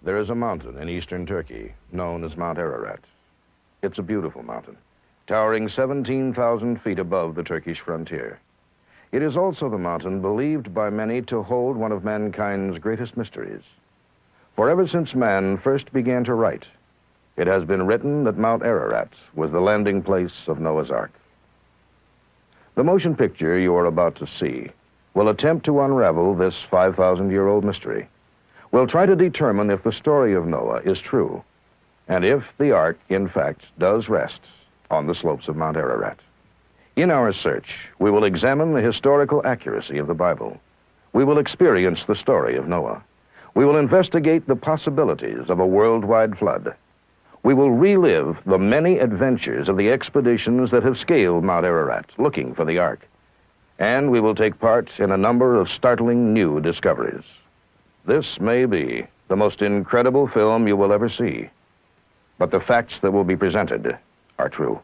There is a mountain in eastern Turkey known as Mount Ararat. It's a beautiful mountain, towering 17,000 feet above the Turkish frontier. It is also the mountain believed by many to hold one of mankind's greatest mysteries. For ever since man first began to write, it has been written that Mount Ararat was the landing place of Noah's Ark. The motion picture you are about to see will attempt to unravel this 5,000-year-old mystery. We'll try to determine if the story of Noah is true, and if the Ark, in fact, does rest on the slopes of Mount Ararat. In our search, we will examine the historical accuracy of the Bible. We will experience the story of Noah. We will investigate the possibilities of a worldwide flood. We will relive the many adventures of the expeditions that have scaled Mount Ararat looking for the Ark. And we will take part in a number of startling new discoveries. This may be the most incredible film you will ever see, but the facts that will be presented are true.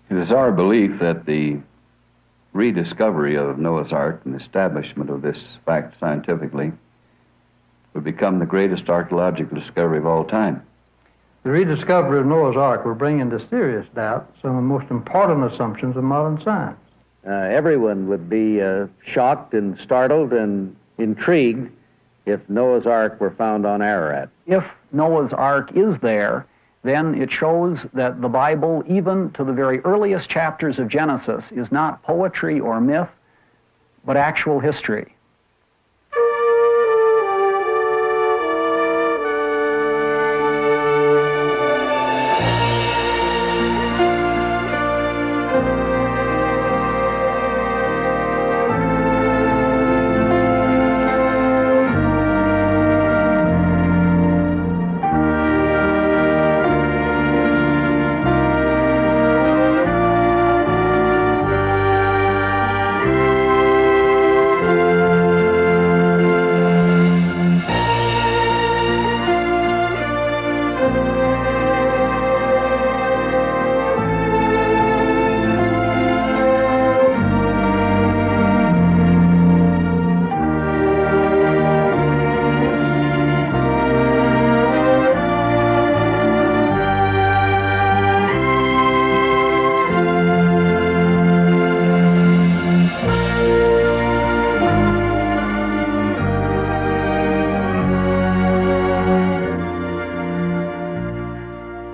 It is our belief that the rediscovery of Noah's Ark and establishment of this fact scientifically would become the greatest archaeological discovery of all time. The rediscovery of Noah's Ark will bring into serious doubt some of the most important assumptions of modern science. Everyone would be shocked and startled and intrigued if Noah's Ark were found on Ararat. If Noah's Ark is there, then it shows that the Bible, even to the very earliest chapters of Genesis, is not poetry or myth, but actual history.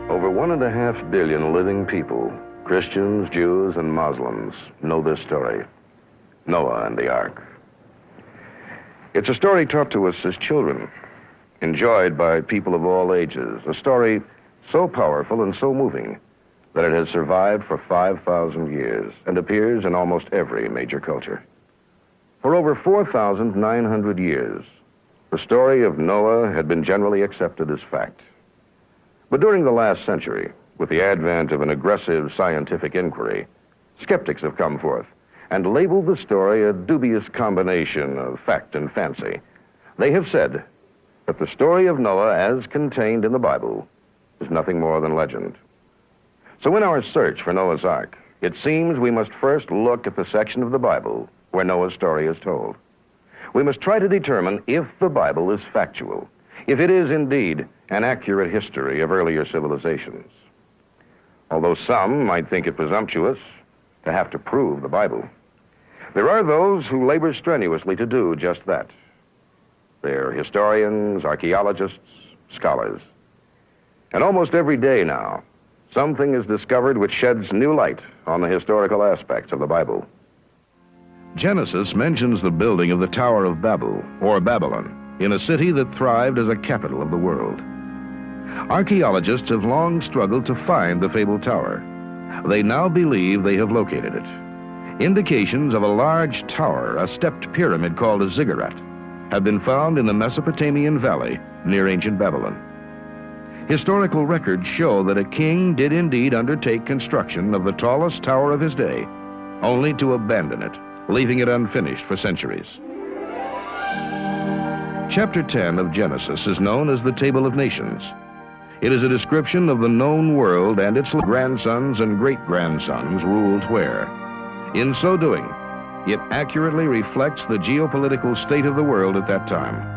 Over 1.5 billion living people, Christians, Jews, and Muslims, know this story, Noah and the Ark. It's a story taught to us as children, enjoyed by people of all ages, a story so powerful and so moving that it has survived for 5,000 years and appears in almost every major culture. For over 4,900 years, the story of Noah had been generally accepted as fact. But during the last century, with the advent of an aggressive scientific inquiry, skeptics have come forth and labeled the story a dubious combination of fact and fancy. They have said that the story of Noah, as contained in the Bible, is nothing more than legend. So in our search for Noah's Ark, it seems we must first look at the section of the Bible where Noah's story is told. We must try to determine if the Bible is factual, if it is indeed an accurate history of earlier civilizations. Although some might think it presumptuous to have to prove the Bible, there are those who labor strenuously to do just that. They're historians, archaeologists, scholars. And almost every day now, something is discovered which sheds new light on the historical aspects of the Bible. Genesis mentions the building of the Tower of Babel, or Babylon, in a city that thrived as a capital of the world. Archaeologists have long struggled to find the fabled tower. They now believe they have located it. Indications of a large tower, a stepped pyramid called a ziggurat, have been found in the Mesopotamian valley near ancient Babylon. Historical records show that a king did indeed undertake construction of the tallest tower of his day, only to abandon it, leaving it unfinished for centuries. Chapter 10 of Genesis is known as the Table of Nations. It is a description of the known world and its grandsons and great-grandsons ruled where. In so doing, it accurately reflects the geopolitical state of the world at that time.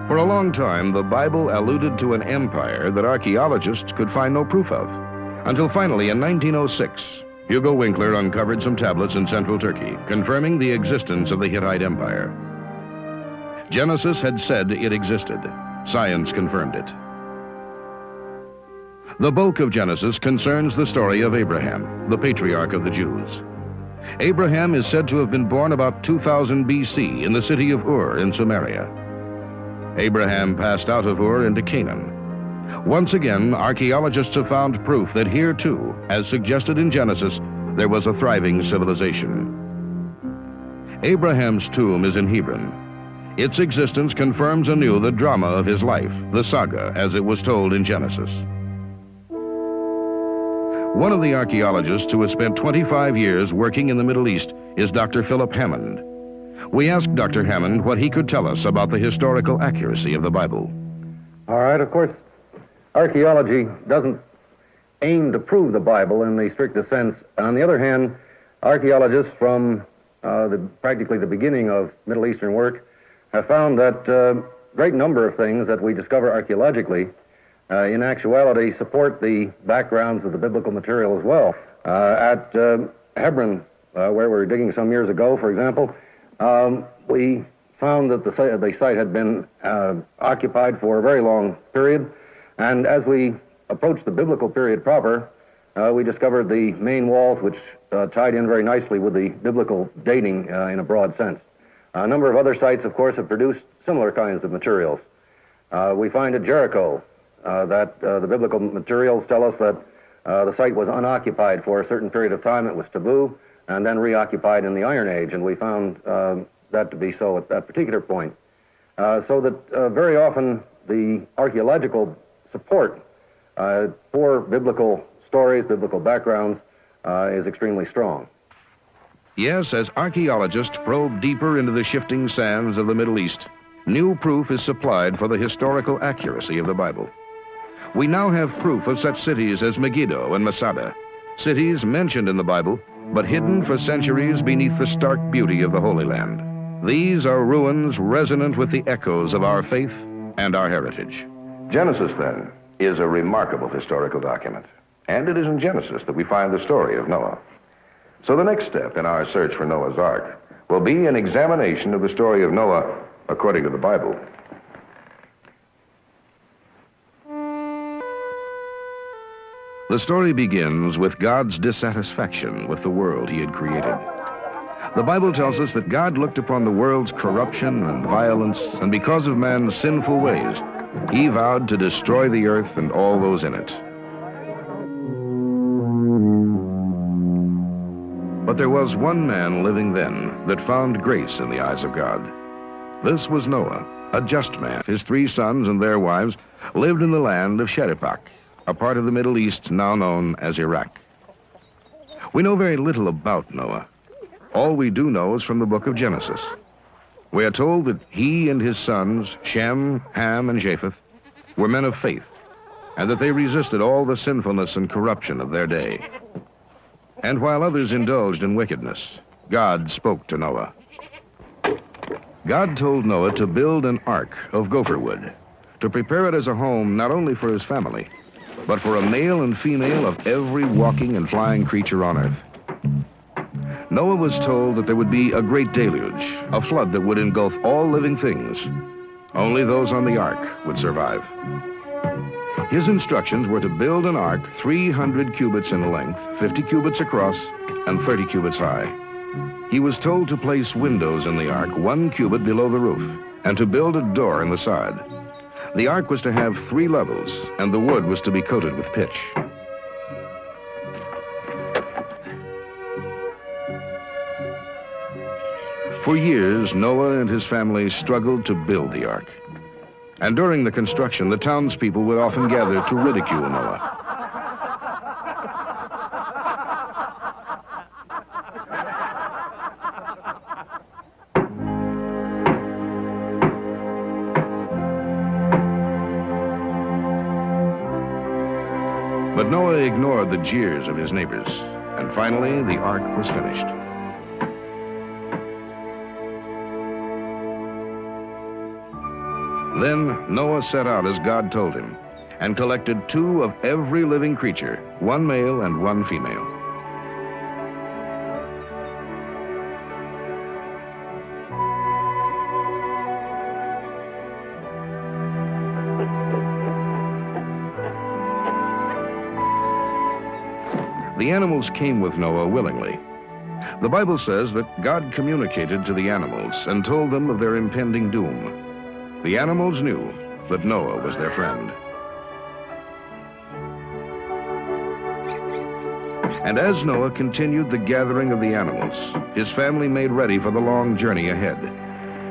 For a long time, the Bible alluded to an empire that archaeologists could find no proof of, until finally in 1906, Hugo Winkler uncovered some tablets in central Turkey, confirming the existence of the Hittite Empire. Genesis had said it existed. Science confirmed it. The bulk of Genesis concerns the story of Abraham, the patriarch of the Jews. Abraham is said to have been born about 2000 BC in the city of Ur in Samaria. Abraham passed out of Ur into Canaan. Once again, archaeologists have found proof that here too, as suggested in Genesis, there was a thriving civilization. Abraham's tomb is in Hebron. Its existence confirms anew the drama of his life, the saga, as it was told in Genesis. One of the archaeologists who has spent 25 years working in the Middle East is Dr. Philip Hammond. We asked Dr. Hammond what he could tell us about the historical accuracy of the Bible. All right, of course, archaeology doesn't aim to prove the Bible in the strictest sense. On the other hand, archaeologists from practically the beginning of Middle Eastern work have found that a great number of things that we discover archaeologically in actuality support the backgrounds of the biblical material as well. At Hebron, where we were digging some years ago, for example, we found that the site had been occupied for a very long period, and as we approached the biblical period proper, we discovered the main walls, which tied in very nicely with the biblical dating in a broad sense. A number of other sites, of course, have produced similar kinds of materials. We find at Jericho that the biblical materials tell us that the site was unoccupied for a certain period of time. It was taboo, and then reoccupied in the Iron Age, and we found that to be so at that particular point. So that very often the archaeological support for biblical stories, biblical backgrounds, is extremely strong. Yes, as archaeologists probe deeper into the shifting sands of the Middle East, new proof is supplied for the historical accuracy of the Bible. We now have proof of such cities as Megiddo and Masada, cities mentioned in the Bible, but hidden for centuries beneath the stark beauty of the Holy Land. These are ruins resonant with the echoes of our faith and our heritage. Genesis, then, is a remarkable historical document. And it is in Genesis that we find the story of Noah. So the next step in our search for Noah's Ark will be an examination of the story of Noah according to the Bible. The story begins with God's dissatisfaction with the world he had created. The Bible tells us that God looked upon the world's corruption and violence, and because of man's sinful ways, he vowed to destroy the earth and all those in it. But there was one man living then that found grace in the eyes of God. This was Noah, a just man. His 3 sons and their wives lived in the land of Sheripak, a part of the Middle East now known as Iraq. We know very little about Noah. All we do know is from the book of Genesis. We are told that he and his sons, Shem, Ham, and Japheth, were men of faith, and that they resisted all the sinfulness and corruption of their day. And while others indulged in wickedness, God spoke to Noah. God told Noah to build an ark of gopher wood, to prepare it as a home not only for his family, but for a male and female of every walking and flying creature on earth. Noah was told that there would be a great deluge, a flood that would engulf all living things. Only those on the ark would survive. His instructions were to build an ark 300 cubits in length, 50 cubits across, and 30 cubits high. He was told to place windows in the ark 1 cubit below the roof, and to build a door in the side. The ark was to have 3 levels, and the wood was to be coated with pitch. For years, Noah and his family struggled to build the ark. And during the construction, the townspeople would often gather to ridicule Noah. But Noah ignored the jeers of his neighbors, and finally the ark was finished. Then Noah set out as God told him, and collected 2 of every living creature, 1 male and 1 female. The animals came with Noah willingly. The Bible says that God communicated to the animals and told them of their impending doom. The animals knew that Noah was their friend. And as Noah continued the gathering of the animals, his family made ready for the long journey ahead.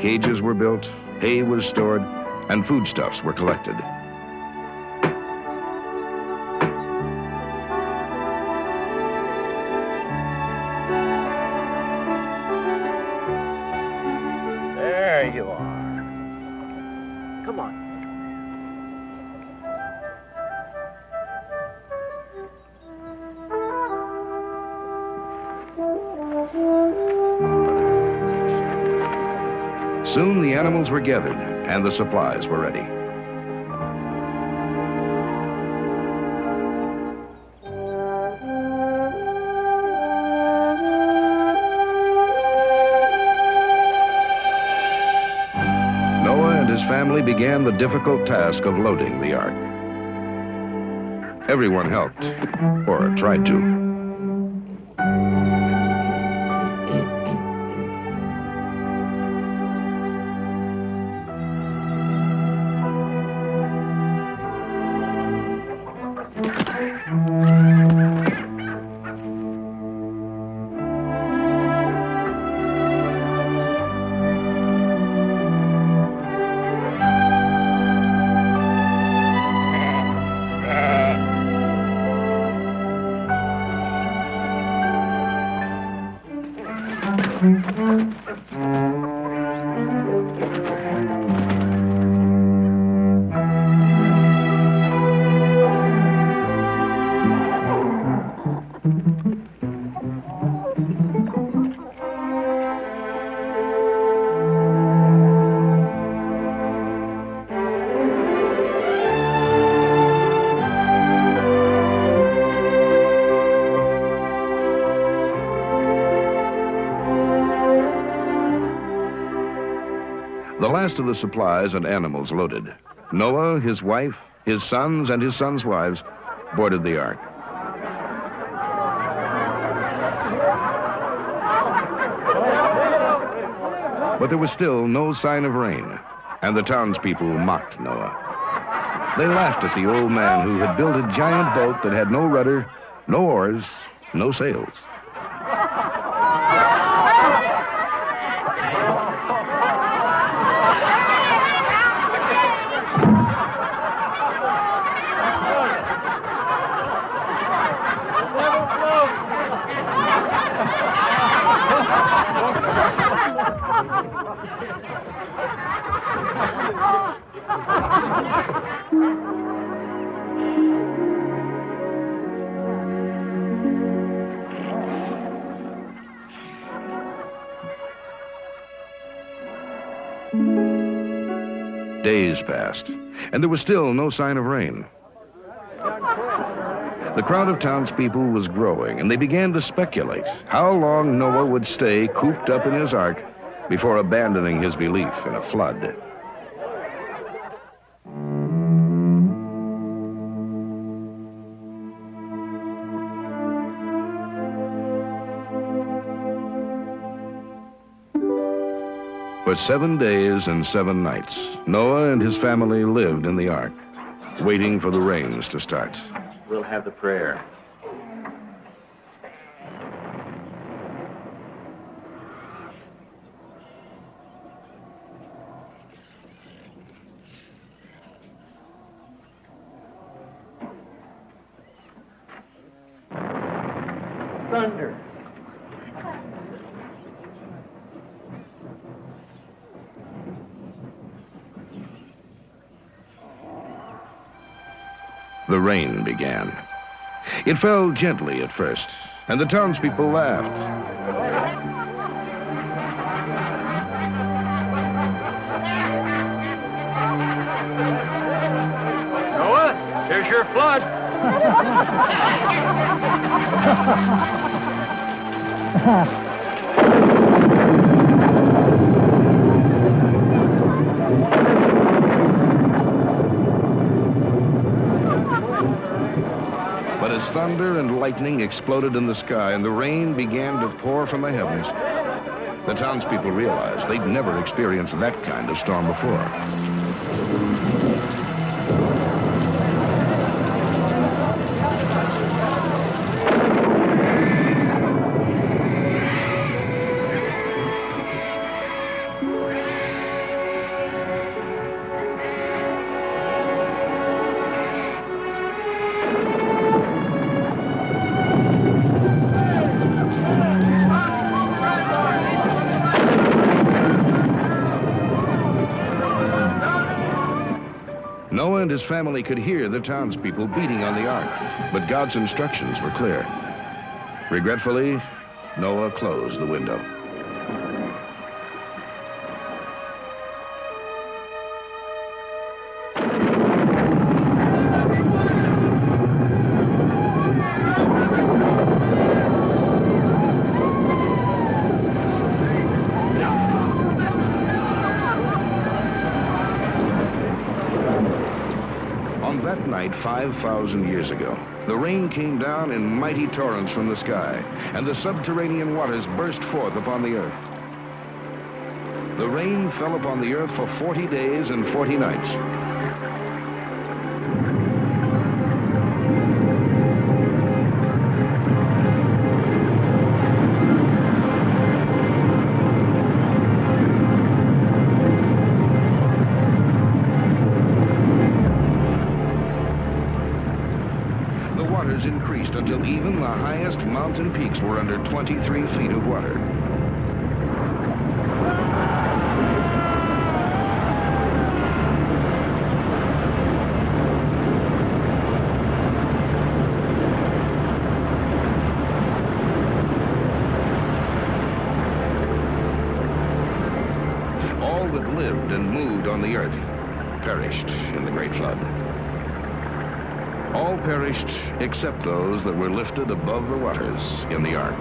Cages were built, hay was stored, and foodstuffs were collected. There you are. Come on. Soon the animals were gathered and the supplies were ready. Noah and his family began the difficult task of loading the ark. Everyone helped, or tried to. The last of the supplies and animals loaded, Noah, his wife, his sons, and his sons' wives boarded the ark. But there was still no sign of rain, and the townspeople mocked Noah. They laughed at the old man who had built a giant boat that had no rudder, no oars, no sails. Days passed, and there was still no sign of rain. The crowd of townspeople was growing, and they began to speculate how long Noah would stay cooped up in his ark before abandoning his belief in a flood. For 7 days and 7 nights, Noah and his family lived in the ark, waiting for the rains to start. We'll have the prayer. thunder. The rain began. It fell gently at first, and the townspeople laughed. Noah, here's your flood. But as thunder and lightning exploded in the sky and the rain began to pour from the heavens, the townspeople realized they'd never experienced that kind of storm before. Noah and his family could hear the townspeople beating on the ark, but God's instructions were clear. Regretfully, Noah closed the window. That night, 5,000 years ago, the rain came down in mighty torrents from the sky, and the subterranean waters burst forth upon the earth. The rain fell upon the earth for 40 days and 40 nights. Increased until even the highest mountain peaks were under 23 feet of water. All that lived and moved on the earth perished in the great flood. All perished except those that were lifted above the waters in the ark.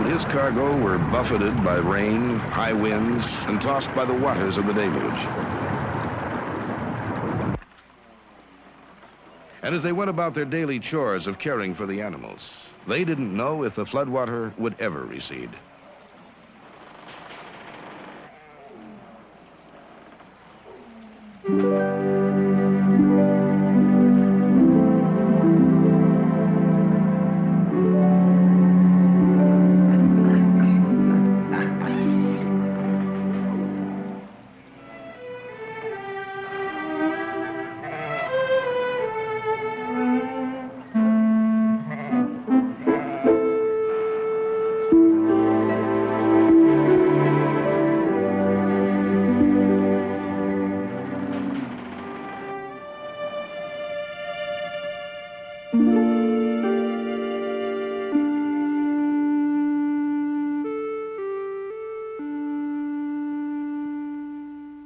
His cargo were buffeted by rain, high winds, and tossed by the waters of the deluge. And as they went about their daily chores of caring for the animals, they didn't know if the floodwater would ever recede.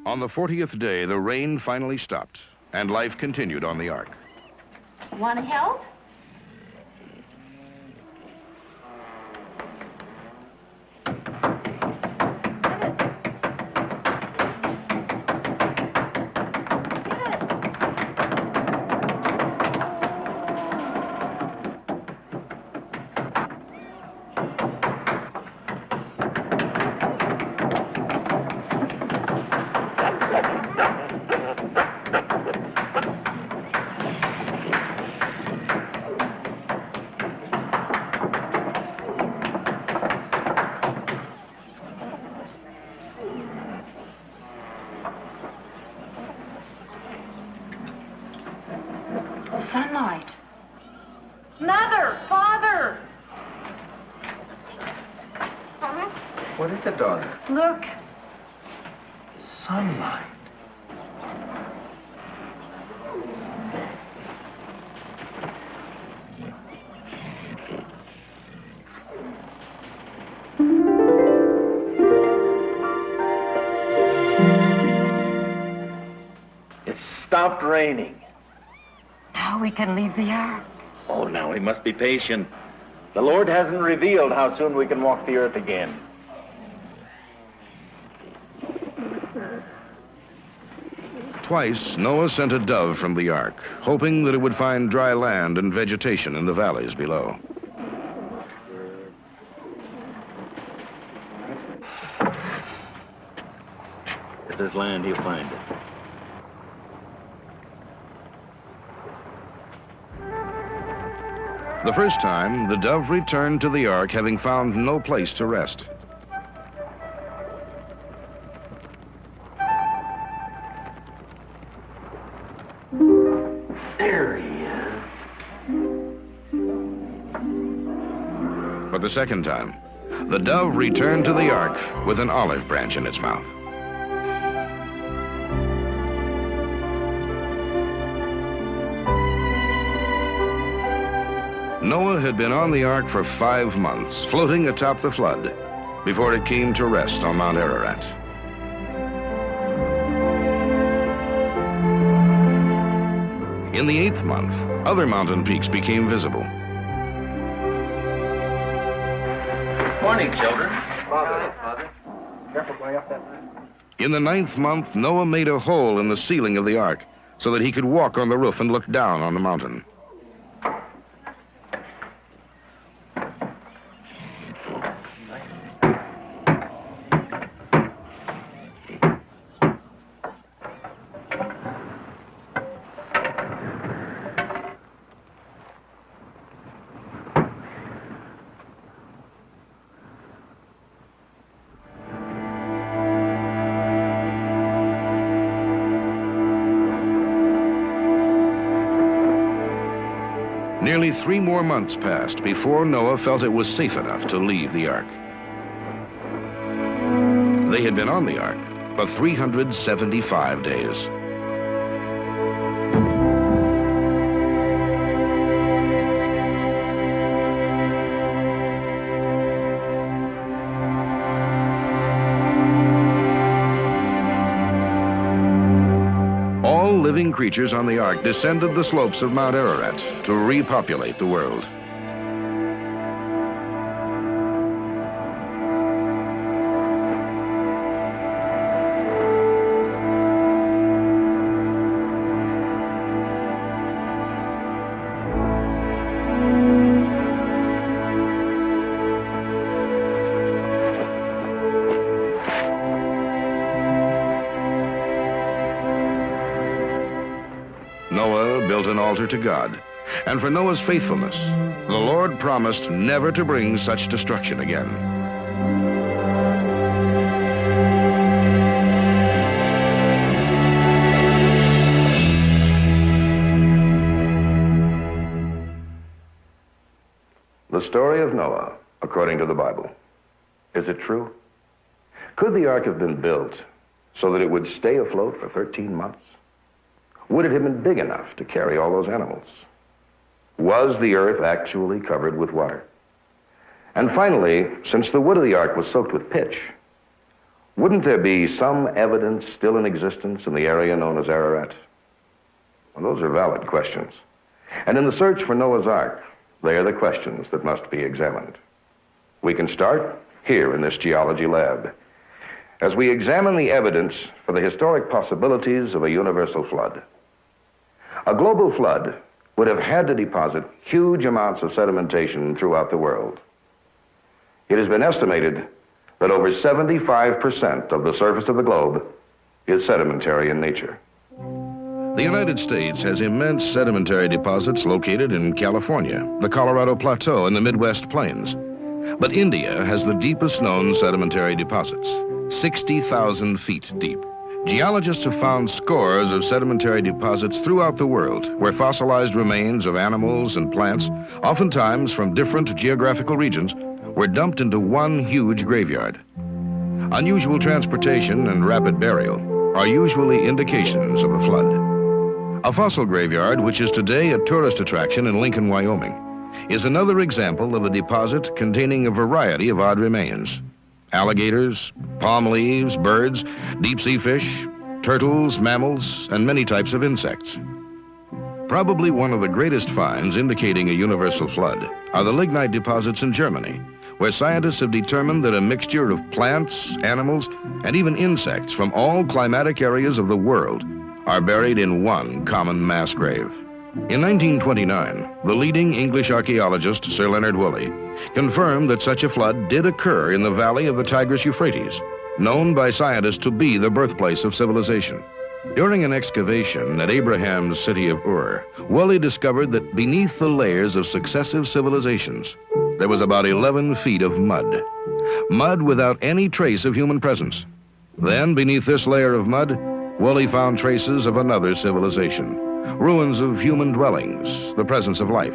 On the 40th day, the rain finally stopped, and life continued on the ark. Want to help? sunlight. Mother! Father! What is it, daughter? Look. Sunlight. It stopped raining. Now we can leave the ark. Oh, now we must be patient. The Lord hasn't revealed how soon we can walk the earth again. Twice, Noah sent a dove from the ark, hoping that it would find dry land and vegetation in the valleys below. If there's land, he'll find it. The first time, the dove returned to the ark having found no place to rest. There he is. But the second time, the dove returned to the ark with an olive branch in its mouth. Noah had been on the ark for 5 months, floating atop the flood, before it came to rest on Mount Ararat. In the 8th month, other mountain peaks became visible. Morning, children. Father. Careful going up that ladder. In the 9th month, Noah made a hole in the ceiling of the ark so that he could walk on the roof and look down on the mountain. Nearly 3 more months passed before Noah felt it was safe enough to leave the ark. They had been on the ark for 375 days. Living creatures on the ark descended the slopes of Mount Ararat to repopulate the world. Noah built an altar to God, and for Noah's faithfulness, the Lord promised never to bring such destruction again. The story of Noah, according to the Bible, is it true? Could the ark have been built so that it would stay afloat for 13 months? Would it have been big enough to carry all those animals? Was the earth actually covered with water? And finally, since the wood of the ark was soaked with pitch, wouldn't there be some evidence still in existence in the area known as Ararat? Well, those are valid questions. And in the search for Noah's ark, they are the questions that must be examined. We can start here in this geology lab as we examine the evidence for the historic possibilities of a universal flood. A global flood would have had to deposit huge amounts of sedimentation throughout the world. It has been estimated that over 75% of the surface of the globe is sedimentary in nature. The United States has immense sedimentary deposits located in California, the Colorado Plateau, and the Midwest Plains. But India has the deepest known sedimentary deposits, 60,000 feet deep. Geologists have found scores of sedimentary deposits throughout the world where fossilized remains of animals and plants, oftentimes from different geographical regions, were dumped into one huge graveyard. Unusual transportation and rapid burial are usually indications of a flood. A fossil graveyard, which is today a tourist attraction in Lincoln, Wyoming, is another example of a deposit containing a variety of odd remains. Alligators, palm leaves, birds, deep-sea fish, turtles, mammals, and many types of insects. Probably one of the greatest finds indicating a universal flood are the lignite deposits in Germany, where scientists have determined that a mixture of plants, animals, and even insects from all climatic areas of the world are buried in one common mass grave. In 1929, the leading English archaeologist, Sir Leonard Woolley, confirmed that such a flood did occur in the valley of the Tigris-Euphrates, known by scientists to be the birthplace of civilization. During an excavation at Abraham's city of Ur, Woolley discovered that beneath the layers of successive civilizations, there was about 11 feet of mud. Mud without any trace of human presence. Then, beneath this layer of mud, Woolley found traces of another civilization. Ruins of human dwellings, the presence of life.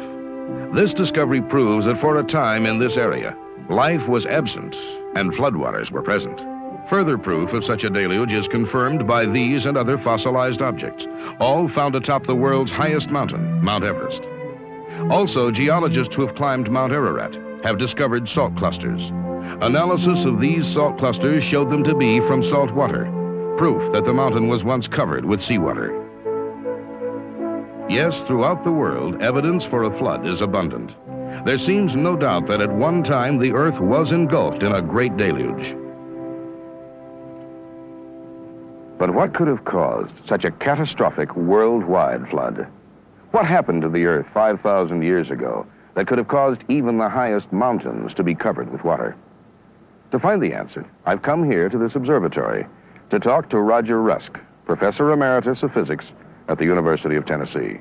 This discovery proves that for a time in this area, life was absent and floodwaters were present. Further proof of such a deluge is confirmed by these and other fossilized objects, all found atop the world's highest mountain, Mount Everest. Also, geologists who have climbed Mount Ararat have discovered salt clusters. Analysis of these salt clusters showed them to be from salt water, proof that the mountain was once covered with seawater. Yes, throughout the world, evidence for a flood is abundant. There seems no doubt that at one time the earth was engulfed in a great deluge. But what could have caused such a catastrophic worldwide flood? What happened to the earth 5,000 years ago that could have caused even the highest mountains to be covered with water? To find the answer, I've come here to this observatory to talk to Roger Rusk, Professor Emeritus of Physics at the University of Tennessee.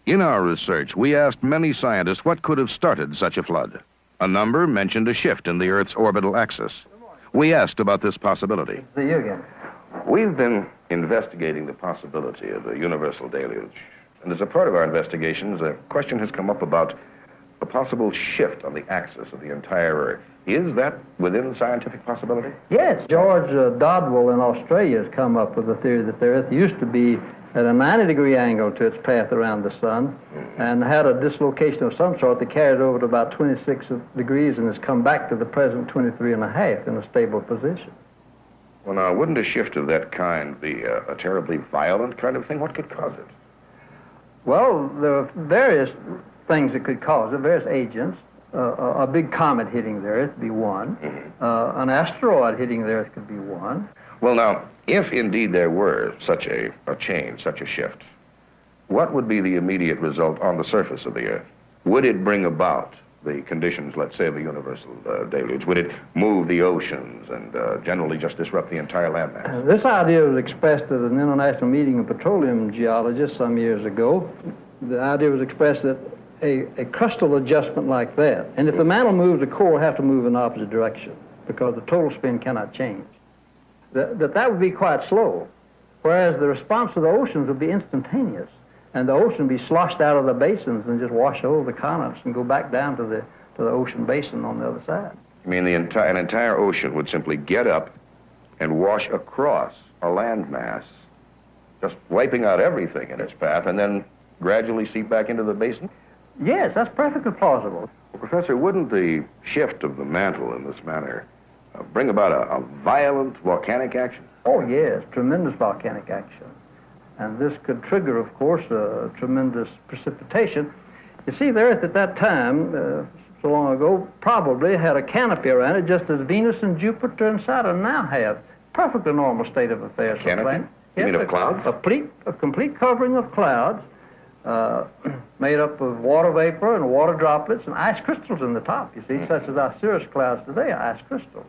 In our research, we asked many scientists what could have started such a flood. A number mentioned a shift in the Earth's orbital axis. We asked about this possibility. See you again. We've been investigating the possibility of a universal deluge. And as a part of our investigations, a question has come up about a possible shift on the axis of the entire Earth. Is that within scientific possibility? Yes. George Dodwell in Australia has come up with a theory that the Earth used to be at a 90-degree angle to its path around the sun and had a dislocation of some sort that carried over to about 26 degrees and has come back to the present 23.5 in a stable position. Well, now, wouldn't a shift of that kind be a terribly violent kind of thing? What could cause it? Well, there are various things that could cause it, various agents. A big comet hitting the Earth would be one. An asteroid hitting the Earth could be one. Well, now, if indeed there were such a change, such a shift, what would be the immediate result on the surface of the Earth? Would it bring about the conditions, let's say, of a universal deluge? Would it move the oceans and generally just disrupt the entire landmass? This idea was expressed at an international meeting of petroleum geologists some years ago. The idea was expressed that a crustal adjustment like that, and if the mantle moves, the core will have to move in the opposite direction because the total spin cannot change. That would be quite slow, whereas the response of the oceans would be instantaneous, and the ocean would be sloshed out of the basins and just wash over the continents and go back down to the ocean basin on the other side. You mean an entire ocean would simply get up and wash across a landmass, just wiping out everything in its path, and then gradually seep back into the basin? Yes, that's perfectly plausible. Well, Professor, wouldn't the shift of the mantle in this manner bring about a violent volcanic action? Oh, yes, tremendous volcanic action. And this could trigger, of course, tremendous precipitation. You see, the Earth at that time, so long ago, probably had a canopy around it, just as Venus and Jupiter and Saturn now have. Perfectly normal state of affairs. Canopy? You mean of clouds? A complete covering of clouds, made up of water vapor and water droplets and ice crystals in the top, you see, such as our cirrus clouds today are ice crystals.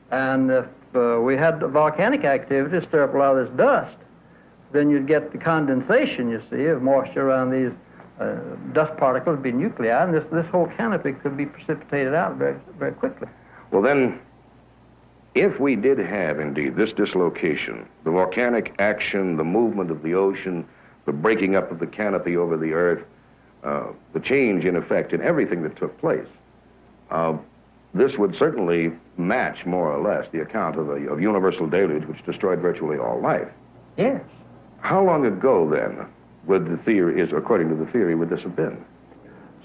And if we had volcanic activity stir up a lot of this dust, then you'd get the condensation, you see, of moisture around these dust particles, be nuclei, and this whole canopy could be precipitated out very, very quickly. Well, then, If we did have, indeed, this dislocation, the volcanic action, the movement of the ocean, the breaking up of the canopy over the earth, the change, in effect, in everything that took place, this would certainly match, more or less, the account of a universal deluge which destroyed virtually all life. Yes. How long ago, then, would the theory, according to the theory, would this have been?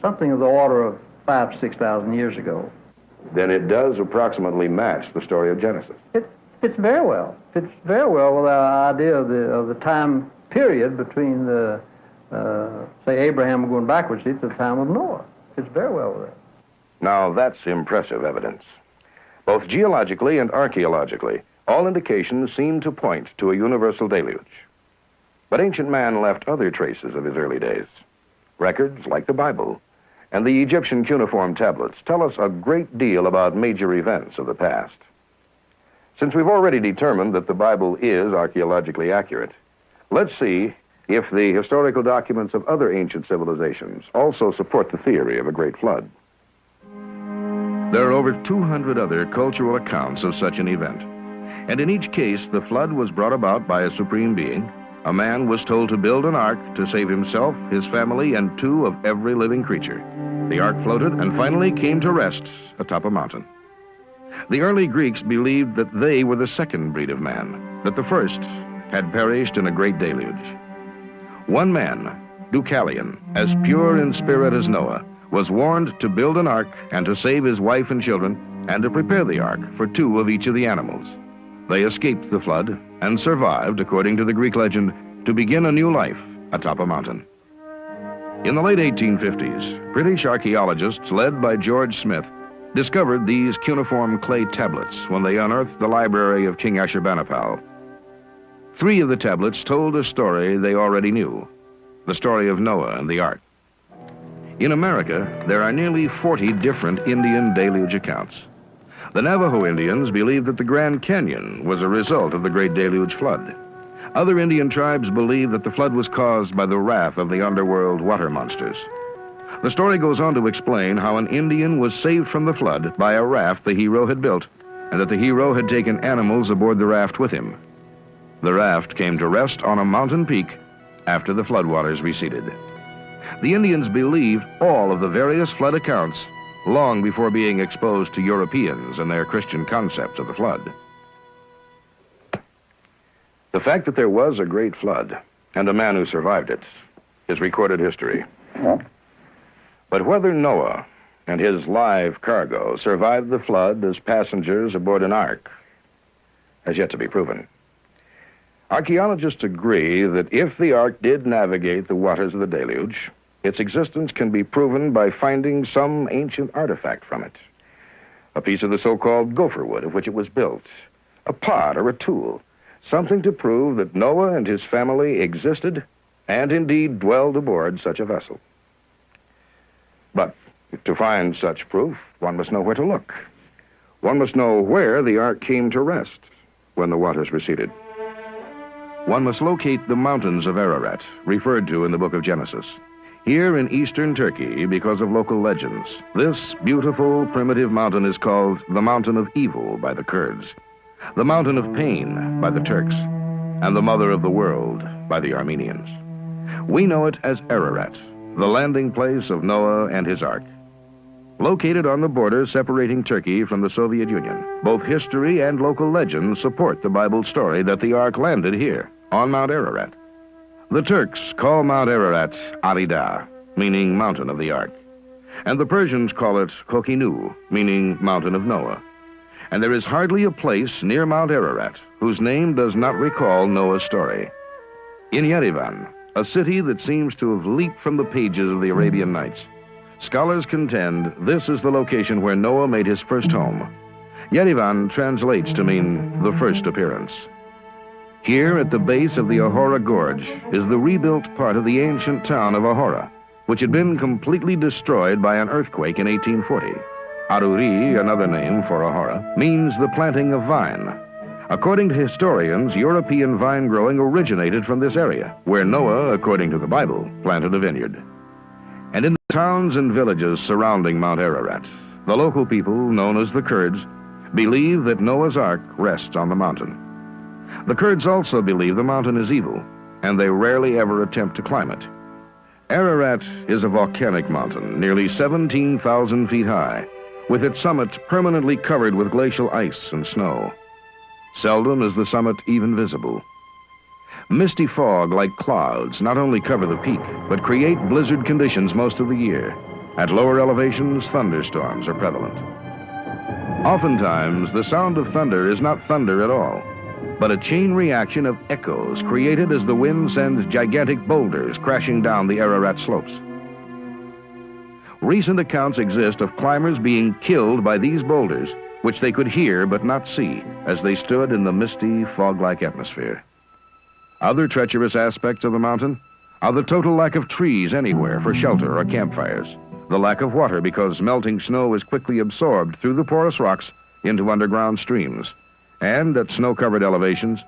Something of the order of 5,000 to 6,000 years ago. Then it does approximately match the story of Genesis. It fits very well. Fits very well with our idea of the time period between the, say, Abraham going backwards to the time of Noah. Fits very well with that. Now, that's impressive evidence. Both geologically and archaeologically, all indications seem to point to a universal deluge. But ancient man left other traces of his early days. Records like the Bible and the Egyptian cuneiform tablets tell us a great deal about major events of the past. Since we've already determined that the Bible is archaeologically accurate, let's see if the historical documents of other ancient civilizations also support the theory of a great flood. There are over 200 other cultural accounts of such an event, and in each case the flood was brought about by a supreme being. A man was told to build an ark to save himself, his family, and 2 of every living creature. The ark floated and finally came to rest atop a mountain. The early Greeks believed that they were the second breed of man, that the first had perished in a great deluge. One man, Deucalion, as pure in spirit as Noah, was warned to build an ark and to save his wife and children and to prepare the ark for 2 of each of the animals. They escaped the flood and survived, according to the Greek legend, to begin a new life atop a mountain. In the late 1850s, British archaeologists, led by George Smith, discovered these cuneiform clay tablets when they unearthed the library of King Ashurbanipal. 3 of the tablets told a story they already knew, the story of Noah and the ark. In America, there are nearly 40 different Indian deluge accounts. The Navajo Indians believed that the Grand Canyon was a result of the Great Deluge Flood. Other Indian tribes believe that the flood was caused by the wrath of the underworld water monsters. The story goes on to explain how an Indian was saved from the flood by a raft the hero had built, and that the hero had taken animals aboard the raft with him. The raft came to rest on a mountain peak after the floodwaters receded. The Indians believed all of the various flood accounts long before being exposed to Europeans and their Christian concepts of the flood. The fact that there was a great flood and a man who survived it is recorded history. But whether Noah and his live cargo survived the flood as passengers aboard an ark has yet to be proven. Archaeologists agree that if the ark did navigate the waters of the deluge, its existence can be proven by finding some ancient artifact from it. A piece of the so-called gopher wood of which it was built, a pot or a tool, something to prove that Noah and his family existed and indeed dwelled aboard such a vessel. But to find such proof, one must know where to look. One must know where the ark came to rest when the waters receded. One must locate the mountains of Ararat, referred to in the book of Genesis. Here in eastern Turkey, because of local legends, this beautiful primitive mountain is called the Mountain of Evil by the Kurds, the Mountain of Pain by the Turks, and the Mother of the World by the Armenians. We know it as Ararat, the landing place of Noah and his ark. Located on the border separating Turkey from the Soviet Union, both history and local legends support the Bible story that the ark landed here, on Mount Ararat. The Turks call Mount Ararat Arida, meaning Mountain of the Ark. And the Persians call it Kokinu, meaning Mountain of Noah. And there is hardly a place near Mount Ararat whose name does not recall Noah's story. In Yerevan, a city that seems to have leaped from the pages of the Arabian Nights, scholars contend this is the location where Noah made his first home. Yerevan translates to mean the first appearance. Here at the base of the Ahora Gorge is the rebuilt part of the ancient town of Ahora, which had been completely destroyed by an earthquake in 1840. Aruri, another name for Ahora, means the planting of vine. According to historians, European vine growing originated from this area, where Noah, according to the Bible, planted a vineyard. And in the towns and villages surrounding Mount Ararat, the local people, known as the Kurds, believe that Noah's Ark rests on the mountain. The Kurds also believe the mountain is evil, and they rarely ever attempt to climb it. Ararat is a volcanic mountain, nearly 17,000 feet high, with its summit permanently covered with glacial ice and snow. Seldom is the summit even visible. Misty fog like clouds not only cover the peak, but create blizzard conditions most of the year. At lower elevations, thunderstorms are prevalent. Oftentimes, the sound of thunder is not thunder at all, but a chain reaction of echoes created as the wind sends gigantic boulders crashing down the Ararat slopes. Recent accounts exist of climbers being killed by these boulders, which they could hear but not see as they stood in the misty, fog-like atmosphere. Other treacherous aspects of the mountain are the total lack of trees anywhere for shelter or campfires, the lack of water because melting snow is quickly absorbed through the porous rocks into underground streams, and at snow-covered elevations,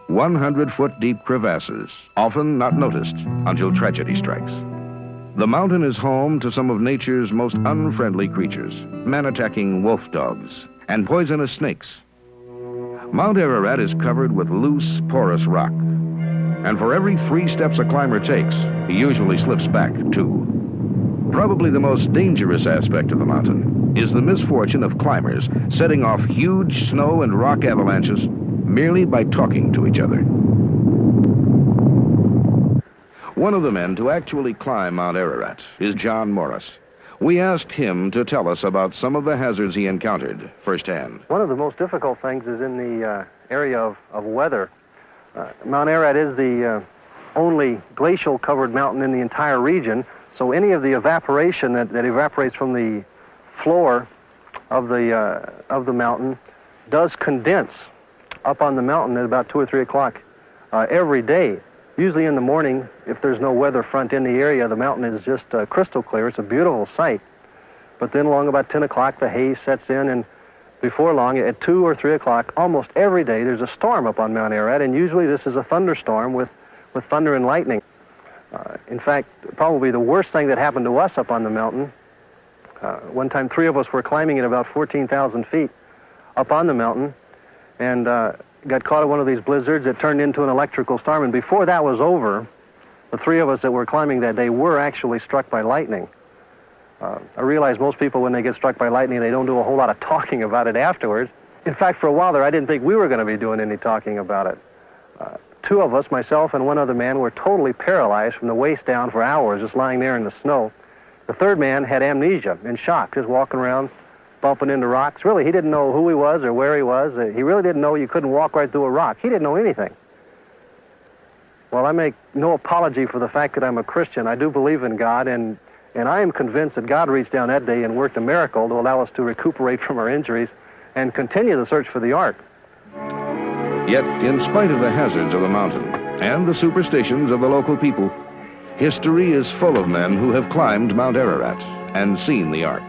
100-foot deep crevasses, often not noticed until tragedy strikes. The mountain is home to some of nature's most unfriendly creatures, man-attacking wolf dogs and poisonous snakes. Mount Ararat is covered with loose, porous rock, and for every 3 steps a climber takes, he usually slips back 2. Probably the most dangerous aspect of the mountain is the misfortune of climbers setting off huge snow and rock avalanches merely by talking to each other. One of the men to actually climb Mount Ararat is John Morris. We asked him to tell us about some of the hazards he encountered firsthand. One of the most difficult things is in the area of weather. Mount Ararat is the only glacial-covered mountain in the entire region, so any of the evaporation that evaporates from the floor of the mountain does condense up on the mountain at about 2 or 3 o'clock every day. Usually in the morning, if there's no weather front in the area, the mountain is just crystal clear. It's a beautiful sight. But then along about 10 o'clock, the haze sets in, and before long, at 2 or 3 o'clock, almost every day, there's a storm up on Mount Ararat, and usually this is a thunderstorm with thunder and lightning. In fact, probably the worst thing that happened to us up on the mountain, one time 3 of us were climbing at about 14,000 feet up on the mountain, and got caught in one of these blizzards that turned into an electrical storm, and before that was over, the 3 of us that were climbing that day were actually struck by lightning. I realize most people, when they get struck by lightning, they don't do a whole lot of talking about it afterwards. In fact, for a while there, I didn't think we were going to be doing any talking about it. 2 of us, myself and 1 other man, were totally paralyzed from the waist down for hours, just lying there in the snow. The 3rd man had amnesia, in shock, just walking around, bumping into rocks. Really, he didn't know who he was or where he was. He really didn't know you couldn't walk right through a rock. He didn't know anything. Well, I make no apology for the fact that I'm a Christian. I do believe in God, and I am convinced that God reached down that day and worked a miracle to allow us to recuperate from our injuries and continue the search for the Ark. Yet, in spite of the hazards of the mountain and the superstitions of the local people, history is full of men who have climbed Mount Ararat and seen the Ark.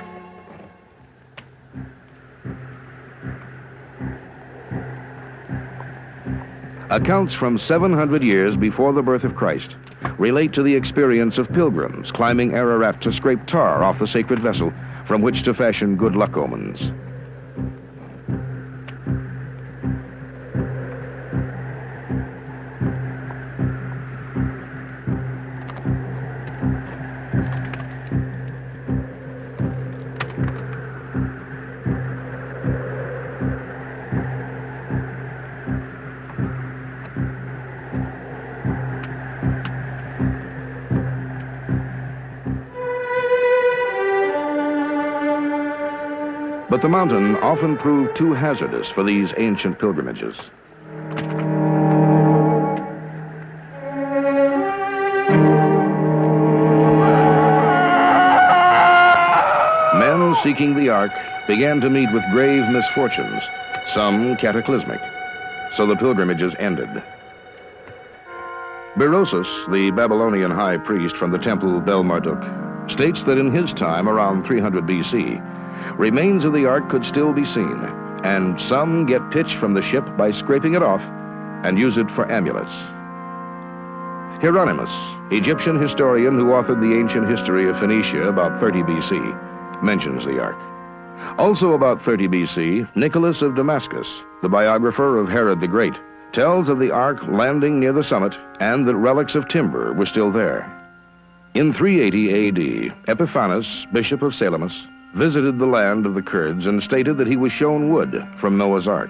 Accounts from 700 years before the birth of Christ relate to the experience of pilgrims climbing Ararat to scrape tar off the sacred vessel from which to fashion good luck omens. But the mountain often proved too hazardous for these ancient pilgrimages. Men seeking the Ark began to meet with grave misfortunes, some cataclysmic, so the pilgrimages ended. Berosus, the Babylonian high priest from the temple Bel Marduk, states that in his time, around 300 BC, remains of the Ark could still be seen, and some get pitch from the ship by scraping it off and use it for amulets. Hieronymus, Egyptian historian who authored the ancient history of Phoenicia about 30 BC, mentions the Ark. Also about 30 B.C., Nicholas of Damascus, the biographer of Herod the Great, tells of the ark landing near the summit and that relics of timber were still there. In 380 A.D., Epiphanes, bishop of Salamis, visited the land of the Kurds and stated that he was shown wood from Noah's Ark.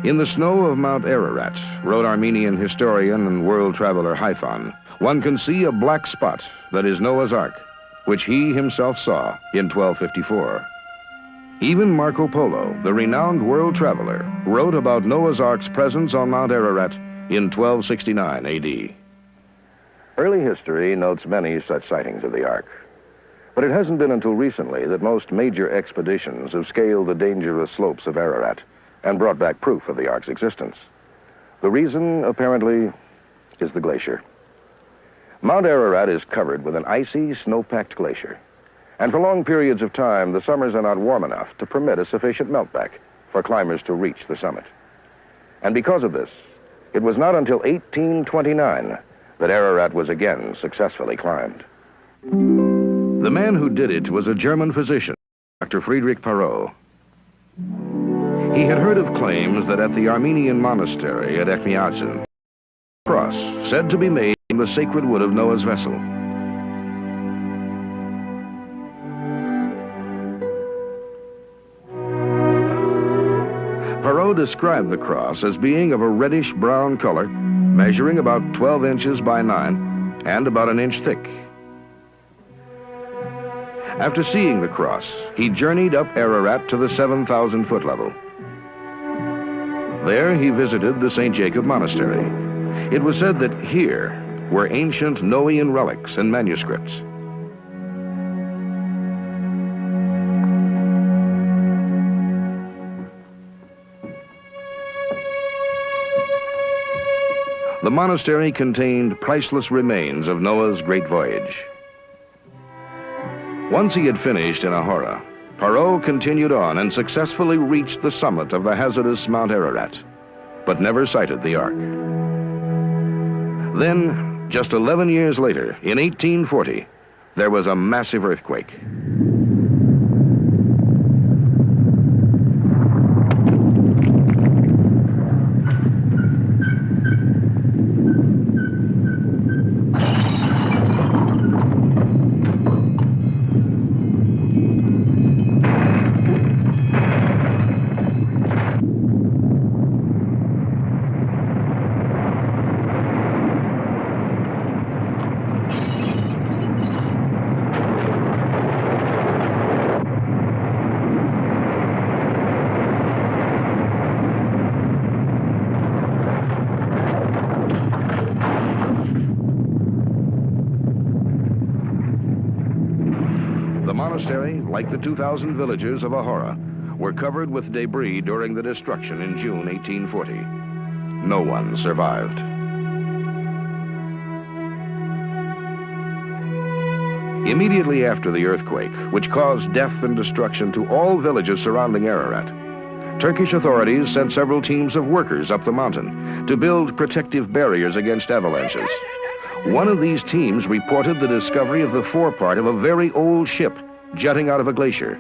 In the snow of Mount Ararat, wrote Armenian historian and world traveler Hyphon, one can see a black spot that is Noah's Ark, which he himself saw in 1254. Even Marco Polo, the renowned world traveler, wrote about Noah's Ark's presence on Mount Ararat in 1269 A.D. Early history notes many such sightings of the Ark. But it hasn't been until recently that most major expeditions have scaled the dangerous slopes of Ararat and brought back proof of the Ark's existence. The reason, apparently, is the glacier. Mount Ararat is covered with an icy, snow-packed glacier. And for long periods of time, the summers are not warm enough to permit a sufficient meltback for climbers to reach the summit. And because of this, it was not until 1829 that Ararat was again successfully climbed. The man who did it was a German physician, Dr. Friedrich Perot. He had heard of claims that at the Armenian monastery at Ekmiadzin, a cross said to be made from the sacred wood of Noah's vessel. Perot described the cross as being of a reddish-brown color, measuring about 12 inches by 9 and about an inch thick. After seeing the cross, he journeyed up Ararat to the 7,000-foot level. There he visited the St. Jacob Monastery. It was said that here were ancient Noahian relics and manuscripts. The monastery contained priceless remains of Noah's great voyage. Once he had finished in Ahura, Perot continued on and successfully reached the summit of the hazardous Mount Ararat, but never sighted the Ark. Then, just 11 years later, in 1840, there was a massive earthquake. The monastery, like the 2,000 villagers of Ahura, were covered with debris during the destruction in June 1840. No one survived. Immediately after the earthquake, which caused death and destruction to all villages surrounding Ararat, Turkish authorities sent several teams of workers up the mountain to build protective barriers against avalanches. One of these teams reported the discovery of the forepart of a very old ship jutting out of a glacier.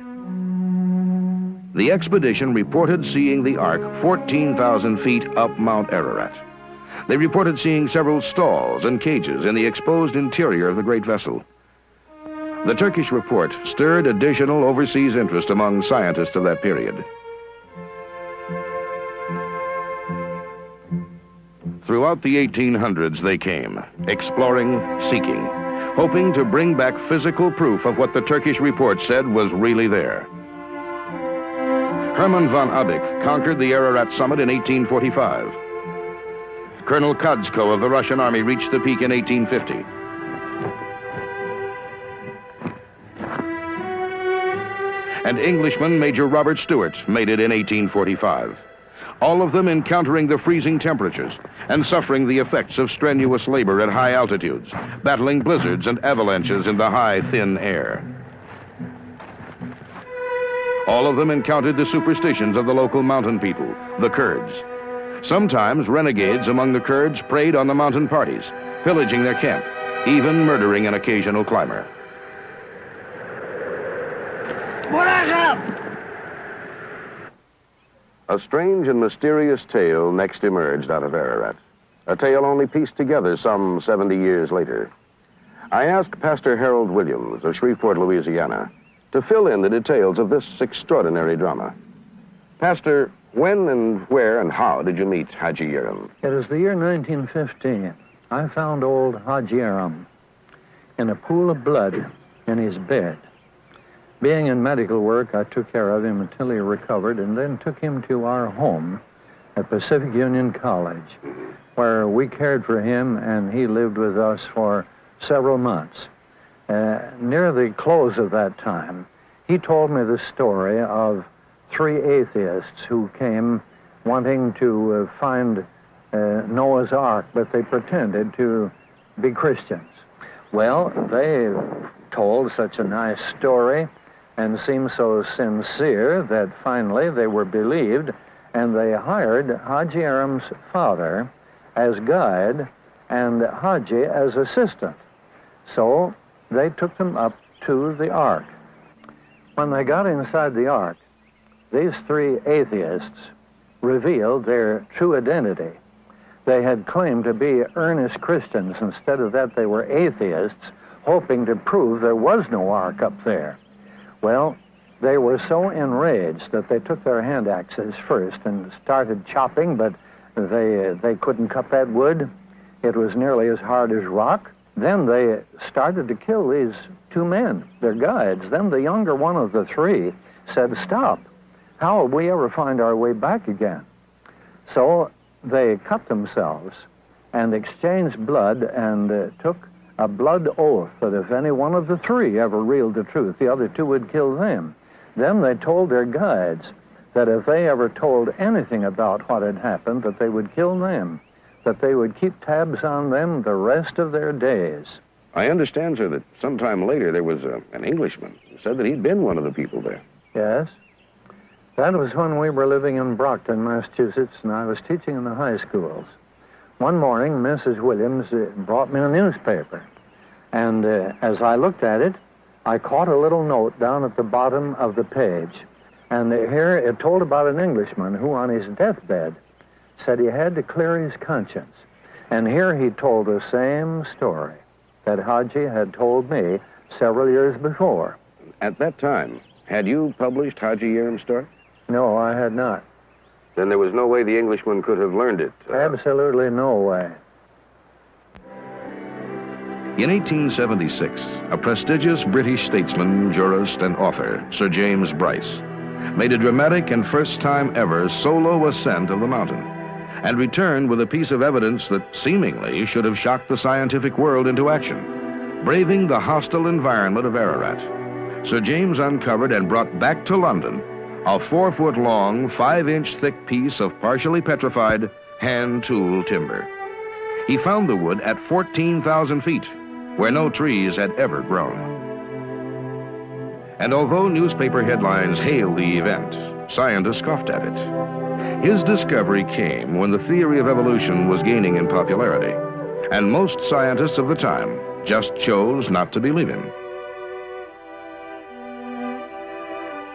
The expedition reported seeing the Ark 14,000 feet up Mount Ararat. They reported seeing several stalls and cages in the exposed interior of the great vessel. The Turkish report stirred additional overseas interest among scientists of that period. Throughout the 1800s, they came, exploring, seeking, hoping to bring back physical proof of what the Turkish report said was really there. Hermann von Abik conquered the Ararat summit in 1845. Colonel Kadzko of the Russian Army reached the peak in 1850. And Englishman Major Robert Stewart made it in 1845. All of them encountering the freezing temperatures and suffering the effects of strenuous labor at high altitudes, battling blizzards and avalanches in the high, thin air. All of them encountered the superstitions of the local mountain people, the Kurds. Sometimes renegades among the Kurds preyed on the mountain parties, pillaging their camp, even murdering an occasional climber. A strange and mysterious tale next emerged out of Ararat. A tale only pieced together some 70 years later. I asked Pastor Harold Williams of Shreveport, Louisiana, to fill in the details of this extraordinary drama. Pastor, when and where and how did you meet Haji Yerim? It was the year 1915. I found old Haji Yerim in a pool of blood in his bed. Being in medical work, I took care of him until he recovered and then took him to our home at Pacific Union College, where we cared for him and he lived with us for several months. Near the close of that time, he told me the story of 3 atheists who came wanting to find Noah's Ark, but they pretended to be Christians. Well, they told such a nice story and seemed so sincere that finally they were believed, and they hired Haji Yerim's father as guide and Haji as assistant. So they took them up to the Ark. When they got inside the Ark, these 3 atheists revealed their true identity. They had claimed to be earnest Christians. Instead of that, they were atheists, hoping to prove there was no Ark up there. Well, they were so enraged that they took their hand axes first and started chopping, but they couldn't cut that wood. It was nearly as hard as rock. Then they started to kill these 2 men, their guides. Then the younger one of the 3 said, "Stop. How will we ever find our way back again?" So they cut themselves and exchanged blood and took a blood oath that if any one of the 3 ever revealed the truth, the other 2 would kill them. Then they told their guides that if they ever told anything about what had happened, that they would kill them, that they would keep tabs on them the rest of their days. I understand, sir, that sometime later there was an Englishman who said that he'd been one of the people there. Yes. That was when we were living in Brockton, Massachusetts, and I was teaching in the high schools. One morning, Mrs. Williams brought me a newspaper, and as I looked at it, I caught a little note down at the bottom of the page, and here it told about an Englishman who, on his deathbed, said he had to clear his conscience. And here he told the same story that Haji had told me several years before. At that time, had you published Haji Yerim's story? No, I had not. Then there was no way the Englishman could have learned it. Absolutely no way. In 1876, a prestigious British statesman, jurist, and author, Sir James Bryce, made a dramatic and first time ever solo ascent of the mountain, and returned with a piece of evidence that seemingly should have shocked the scientific world into action. Braving the hostile environment of Ararat, Sir James uncovered and brought back to London a 4-foot-long, 5-inch thick piece of partially petrified hand-tool timber. He found the wood at 14,000 feet, where no trees had ever grown. And although newspaper headlines hailed the event, scientists scoffed at it. His discovery came when the theory of evolution was gaining in popularity, and most scientists of the time just chose not to believe him.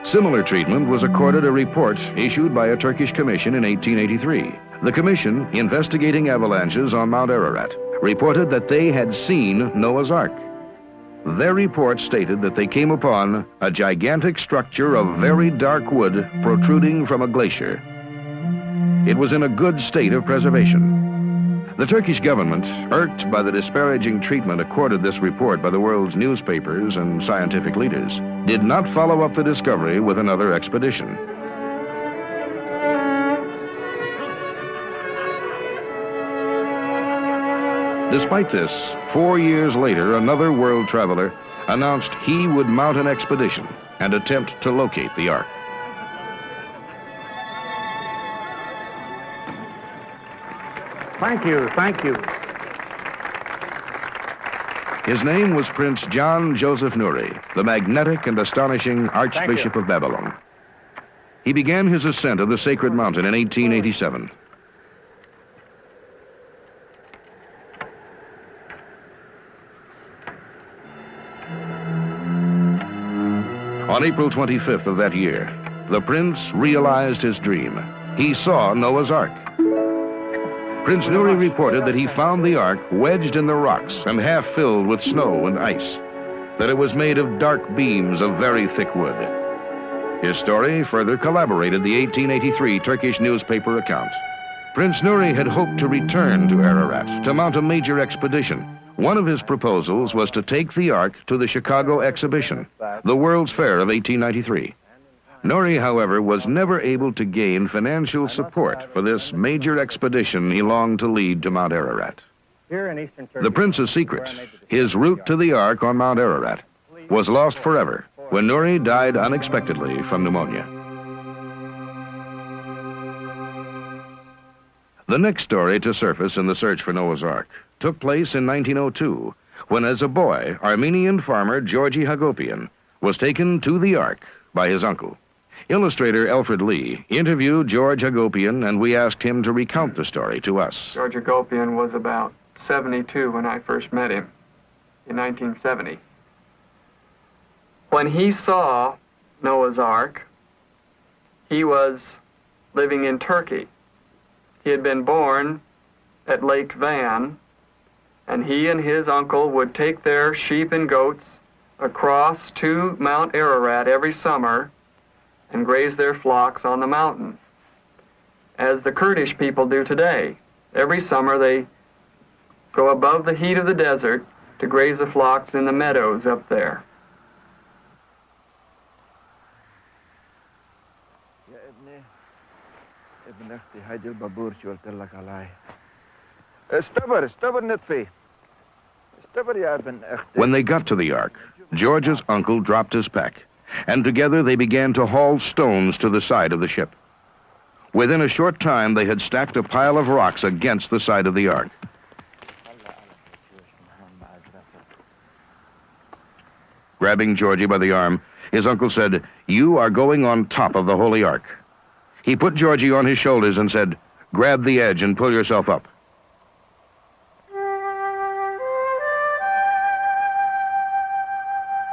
Similar treatment was accorded a report issued by a Turkish commission in 1883. The commission, investigating avalanches on Mount Ararat, reported that they had seen Noah's Ark. Their report stated that they came upon a gigantic structure of very dark wood protruding from a glacier. It was in a good state of preservation. The Turkish government, irked by the disparaging treatment accorded this report by the world's newspapers and scientific leaders, did not follow up the discovery with another expedition. Despite this, 4 years later, another world traveler announced he would mount an expedition and attempt to locate the Ark. Thank you, thank you. His name was Prince John Joseph Nuri, the magnetic and astonishing Archbishop of Babylon. He began his ascent of the sacred mountain in 1887. On April 25th of that year, the prince realized his dream. He saw Noah's Ark. Prince Nuri reported that he found the Ark wedged in the rocks and half filled with snow and ice, that it was made of dark beams of very thick wood. His story further corroborated the 1883 Turkish newspaper account. Prince Nuri had hoped to return to Ararat to mount a major expedition. One of his proposals was to take the Ark to the Chicago Exhibition, the World's Fair of 1893. Nuri, however, was never able to gain financial support for this major expedition he longed to lead to Mount Ararat. The prince's secret, his route to the Ark on Mount Ararat, was lost forever when Nuri died unexpectedly from pneumonia. The next story to surface in the search for Noah's Ark took place in 1902, when as a boy, Armenian farmer Georgy Hagopian was taken to the Ark by his uncle. Illustrator Alfred Lee interviewed George Hagopian, and we asked him to recount the story to us. George Hagopian was about 72 when I first met him in 1970. When he saw Noah's Ark, he was living in Turkey. He had been born at Lake Van, and he and his uncle would take their sheep and goats across to Mount Ararat every summer and graze their flocks on the mountain, as the Kurdish people do today. Every summer they go above the heat of the desert to graze the flocks in the meadows up there. When they got to the Ark, George's uncle dropped his pack, and together they began to haul stones to the side of the ship. Within a short time, they had stacked a pile of rocks against the side of the Ark. Grabbing Georgie by the arm, his uncle said, "You are going on top of the Holy Ark." He put Georgie on his shoulders and said, "Grab the edge and pull yourself up."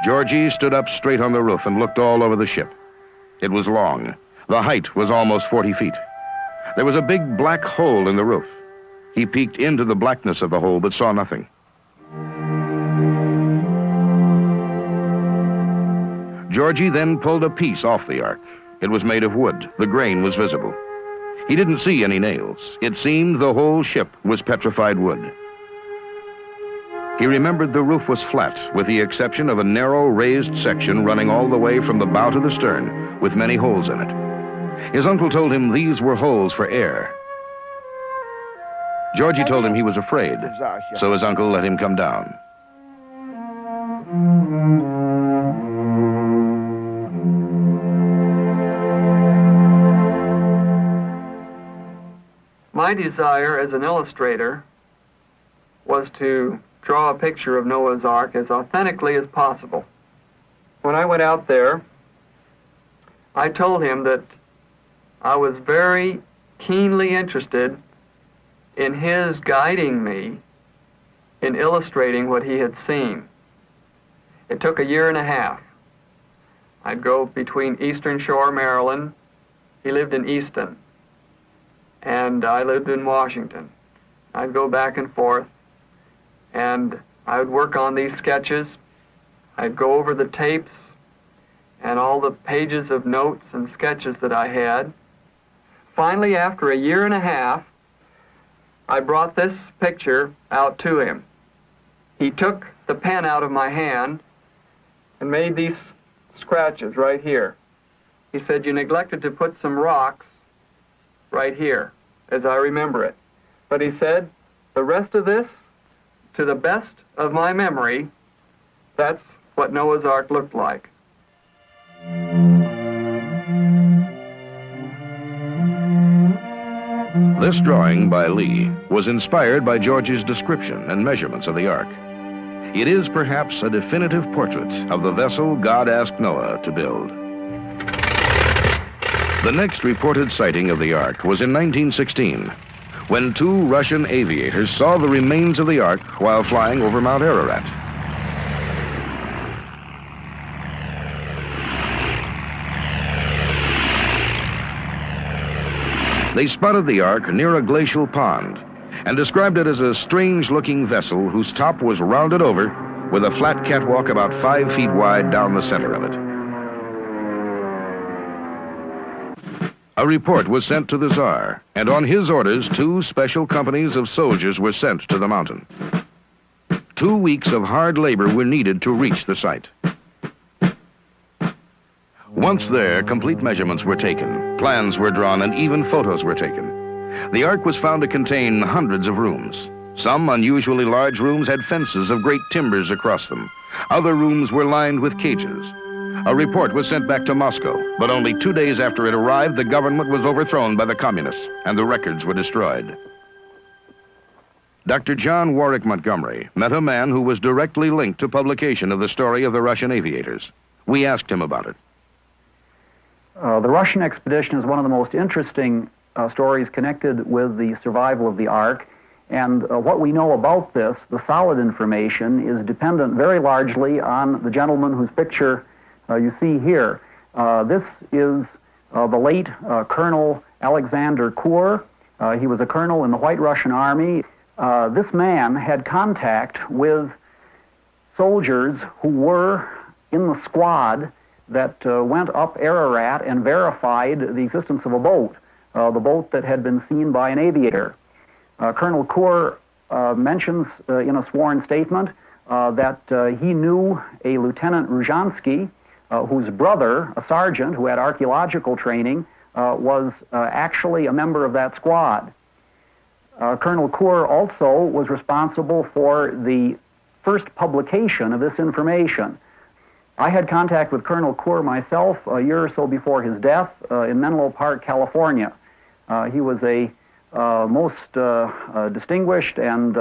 Georgie stood up straight on the roof and looked all over the ship. It was long. The height was almost 40 feet. There was a big black hole in the roof. He peeked into the blackness of the hole but saw nothing. Georgie then pulled a piece off the Ark. It was made of wood. The grain was visible. He didn't see any nails. It seemed the whole ship was petrified wood. He remembered the roof was flat, with the exception of a narrow raised section running all the way from the bow to the stern, with many holes in it. His uncle told him these were holes for air. Georgie told him he was afraid, so his uncle let him come down. My desire as an illustrator was to draw a picture of Noah's Ark as authentically as possible. When I went out there, I told him that I was very keenly interested in his guiding me in illustrating what he had seen. It took 1.5 years. I'd go between Eastern Shore, Maryland. He lived in Easton, and I lived in Washington. I'd go back and forth, and I would work on these sketches. I'd go over the tapes and all the pages of notes and sketches that I had. Finally, after 1.5 years, I brought this picture out to him. He took the pen out of my hand and made these scratches right here. He said, "You neglected to put some rocks right here," as I remember it. But he said, "The rest of this, to the best of my memory, that's what Noah's Ark looked like." This drawing by Lee was inspired by George's description and measurements of the Ark. It is perhaps a definitive portrait of the vessel God asked Noah to build. The next reported sighting of the Ark was in 1916, when 2 Russian aviators saw the remains of the Ark while flying over Mount Ararat. They spotted the Ark near a glacial pond and described it as a strange-looking vessel whose top was rounded over with a flat catwalk about 5 feet wide down the center of it. A report was sent to the Tsar, and on his orders, 2 special companies of soldiers were sent to the mountain. 2 weeks of hard labor were needed to reach the site. Once there, complete measurements were taken, plans were drawn, and even photos were taken. The Ark was found to contain hundreds of rooms. Some unusually large rooms had fences of great timbers across them. Other rooms were lined with cages. A report was sent back to Moscow, but only 2 days after it arrived, the government was overthrown by the communists, and the records were destroyed. Dr. John Warwick Montgomery met a man who was directly linked to publication of the story of the Russian aviators. We asked him about it. The Russian expedition is one of the most interesting stories connected with the survival of the Ark. And what we know about this, the solid information, is dependent very largely on the gentleman whose picture you see here. This is the late Colonel Alexander Kur. He was a colonel in the White Russian Army. This man had contact with soldiers who were in the squad that went up Ararat and verified the existence of a boat, the boat that had been seen by an aviator. Colonel Kur mentions in a sworn statement that he knew a Lieutenant Ruzhansky, whose brother, a sergeant who had archaeological training, was actually a member of that squad. Colonel Kur also was responsible for the first publication of this information. I had contact with Colonel Kur myself a year or so before his death in Menlo Park, California. He was a most distinguished and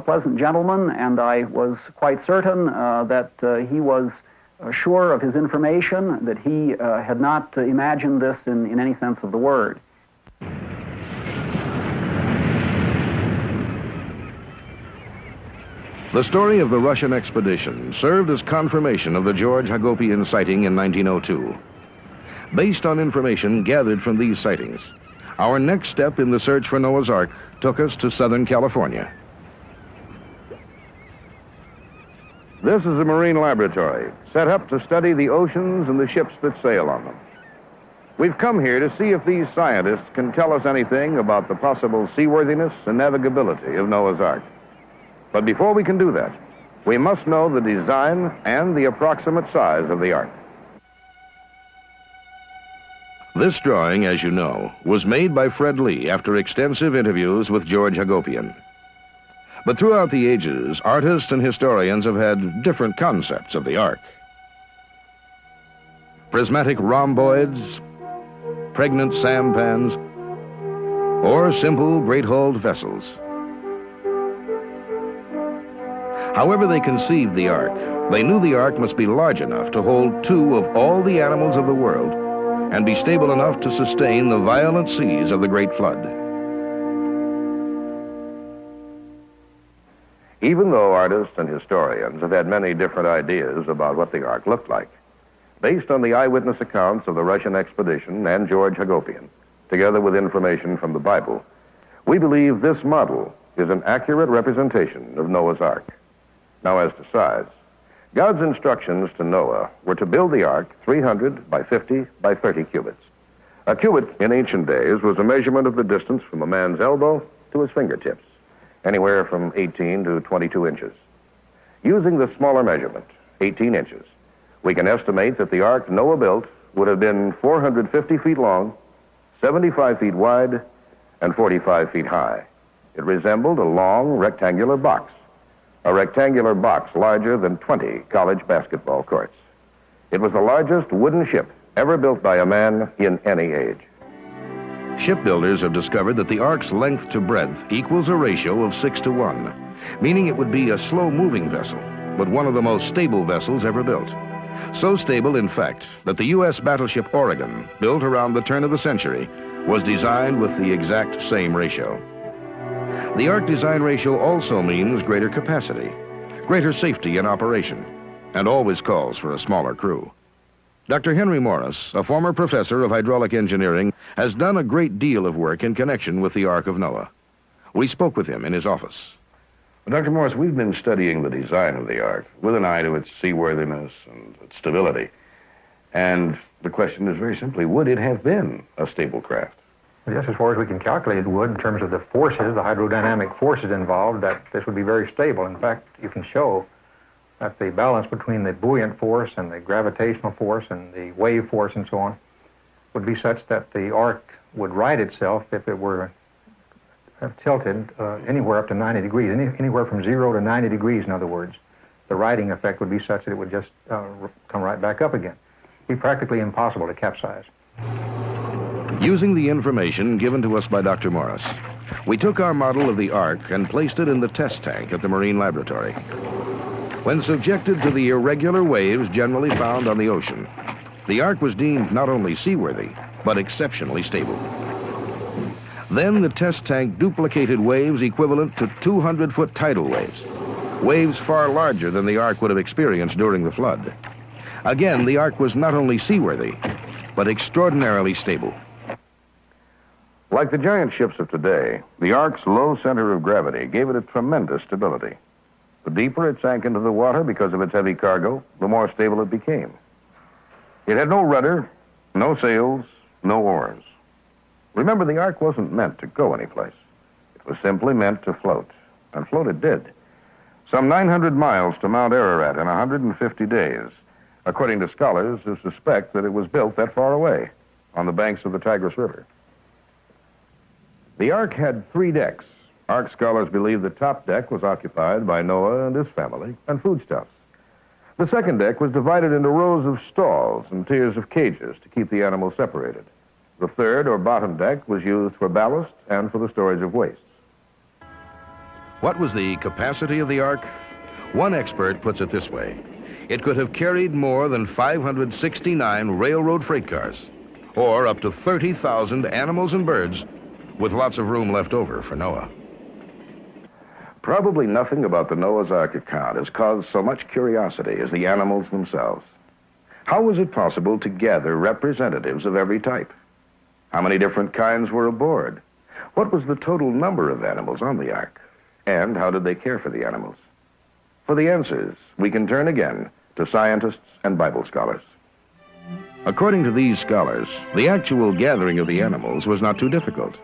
pleasant gentleman, and I was quite certain that he was sure of his information, that he had not imagined this in any sense of the word. The story of the Russian expedition served as confirmation of the George Hagopian sighting in 1902. Based on information gathered from these sightings, our next step in the search for Noah's Ark took us to Southern California. This is a marine laboratory set up to study the oceans and the ships that sail on them. We've come here to see if these scientists can tell us anything about the possible seaworthiness and navigability of Noah's Ark. But before we can do that, we must know the design and the approximate size of the Ark. This drawing, as you know, was made by Fred Lee after extensive interviews with George Hagopian. But throughout the ages, artists and historians have had different concepts of the Ark. Prismatic rhomboids, pregnant sampans, or simple great-hulled vessels. However they conceived the Ark, they knew the Ark must be large enough to hold 2 of all the animals of the world and be stable enough to sustain the violent seas of the Great Flood. Even though artists and historians have had many different ideas about what the Ark looked like, based on the eyewitness accounts of the Russian expedition and George Hagopian, together with information from the Bible, we believe this model is an accurate representation of Noah's Ark. Now, as to size, God's instructions to Noah were to build the Ark 300 by 50 by 30 cubits. A cubit in ancient days was a measurement of the distance from a man's elbow to his fingertips, anywhere from 18 to 22 inches. Using the smaller measurement, 18 inches, we can estimate that the Ark Noah built would have been 450 feet long, 75 feet wide, and 45 feet high. It resembled a long rectangular box, a rectangular box larger than 20 college basketball courts. It was the largest wooden ship ever built by a man in any age. Shipbuilders have discovered that the Ark's length to breadth equals a ratio of 6 to 1, meaning it would be a slow-moving vessel, but one of the most stable vessels ever built. So stable, in fact, that the U.S. battleship Oregon, built around the turn of the century, was designed with the exact same ratio. The Ark design ratio also means greater capacity, greater safety in operation, and always calls for a smaller crew. Dr. Henry Morris, a former professor of hydraulic engineering, has done a great deal of work in connection with the Ark of Noah. We spoke with him in his office. Dr. Morris, we've been studying the design of the Ark with an eye to its seaworthiness and its stability. And the question is very simply, would it have been a stable craft? Yes, as far as we can calculate, it would, in terms of the forces, the hydrodynamic forces involved, that this would be very stable. In fact, you can show that the balance between the buoyant force and the gravitational force and the wave force and so on would be such that the Ark would right itself if it were tilted anywhere up to 90 degrees, anywhere from 0 to 90 degrees, in other words. The righting effect would be such that it would just come right back up again. It would be practically impossible to capsize. Using the information given to us by Dr. Morris, we took our model of the Ark and placed it in the test tank at the Marine Laboratory. When subjected to the irregular waves generally found on the ocean, the Ark was deemed not only seaworthy, but exceptionally stable. Then the test tank duplicated waves equivalent to 200-foot tidal waves, waves far larger than the Ark would have experienced during the flood. Again, the Ark was not only seaworthy, but extraordinarily stable. Like the giant ships of today, the Ark's low center of gravity gave it a tremendous stability. The deeper it sank into the water because of its heavy cargo, the more stable it became. It had no rudder, no sails, no oars. Remember, the Ark wasn't meant to go anyplace. It was simply meant to float, and float it did. Some 900 miles to Mount Ararat in 150 days, according to scholars who suspect that it was built that far away, on the banks of the Tigris River. The Ark had 3 decks. Ark scholars believe the top deck was occupied by Noah and his family and foodstuffs. The second deck was divided into rows of stalls and tiers of cages to keep the animals separated. The third, or bottom deck, was used for ballast and for the storage of wastes. What was the capacity of the Ark? One expert puts it this way. It could have carried more than 569 railroad freight cars, or up to 30,000 animals and birds, with lots of room left over for Noah. Probably nothing about the Noah's Ark account has caused so much curiosity as the animals themselves. How was it possible to gather representatives of every type? How many different kinds were aboard? What was the total number of animals on the Ark? And how did they care for the animals? For the answers, we can turn again to scientists and Bible scholars. According to these scholars, the actual gathering of the animals was not too difficult.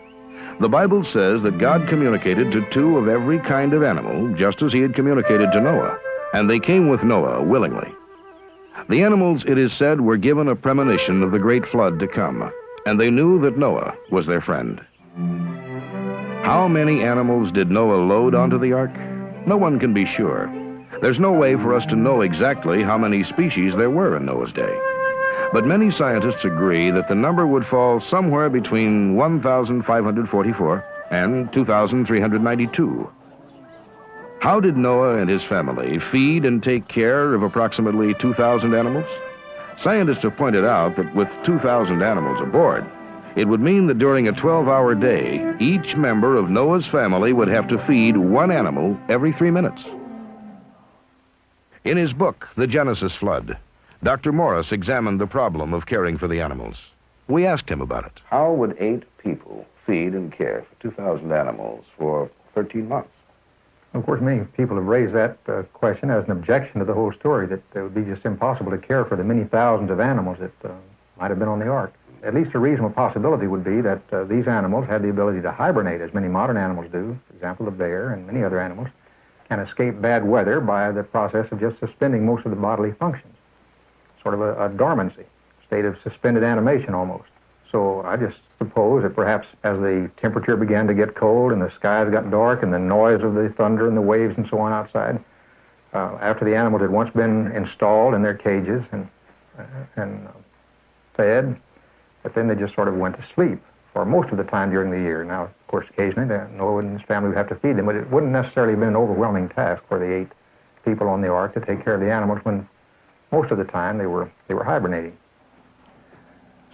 The Bible says that God communicated to 2 of every kind of animal, just as he had communicated to Noah, and they came with Noah willingly. The animals, it is said, were given a premonition of the great flood to come, and they knew that Noah was their friend. How many animals did Noah load onto the Ark? No one can be sure. There's no way for us to know exactly how many species there were in Noah's day. But many scientists agree that the number would fall somewhere between 1,544 and 2,392. How did Noah and his family feed and take care of approximately 2,000 animals? Scientists have pointed out that with 2,000 animals aboard, it would mean that during a 12-hour day, each member of Noah's family would have to feed 1 animal every 3 minutes. In his book, The Genesis Flood, Dr. Morris examined the problem of caring for the animals. We asked him about it. How would 8 people feed and care for 2,000 animals for 13 months? Of course, many people have raised that question as an objection to the whole story, that it would be just impossible to care for the many thousands of animals that might have been on the Ark. At least a reasonable possibility would be that these animals had the ability to hibernate, as many modern animals do. For example, the bear and many other animals can escape bad weather by the process of just suspending most of the bodily functions. Sort of a dormancy, state of suspended animation almost. So I just suppose that perhaps as the temperature began to get cold and the skies got dark and the noise of the thunder and the waves and so on outside, after the animals had once been installed in their cages and fed, but then they just sort of went to sleep for most of the time during the year. Now, of course, occasionally Noah and his family would have to feed them, but it wouldn't necessarily have been an overwhelming task for the 8 people on the Ark to take care of the animals when most of the time they were hibernating.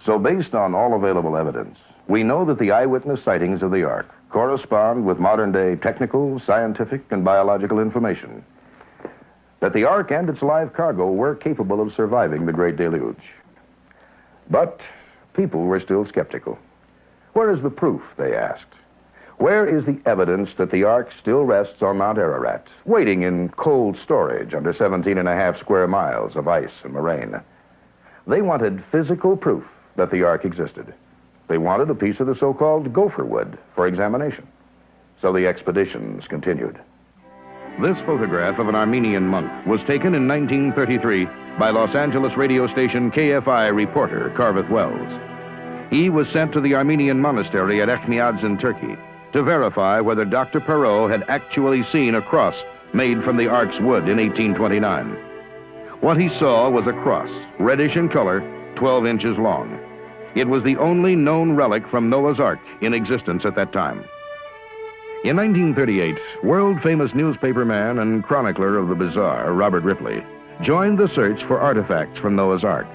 So based on all available evidence, we know that the eyewitness sightings of the Ark correspond with modern-day technical, scientific, and biological information. That the Ark and its live cargo were capable of surviving the Great Deluge. But people were still skeptical. Where is the proof, they asked? Where is the evidence that the Ark still rests on Mount Ararat, waiting in cold storage under 17.5 square miles of ice and moraine? They wanted physical proof that the Ark existed. They wanted a piece of the so-called gopher wood for examination. So the expeditions continued. This photograph of an Armenian monk was taken in 1933 by Los Angeles radio station KFI reporter Carveth Wells. He was sent to the Armenian monastery at Etchmiadzin in Turkey to verify whether Dr. Perot had actually seen a cross made from the Ark's wood in 1829. What he saw was a cross, reddish in color, 12 inches long. It was the only known relic from Noah's Ark in existence at that time. In 1938, world-famous newspaperman and chronicler of the bizarre, Robert Ripley, joined the search for artifacts from Noah's Ark.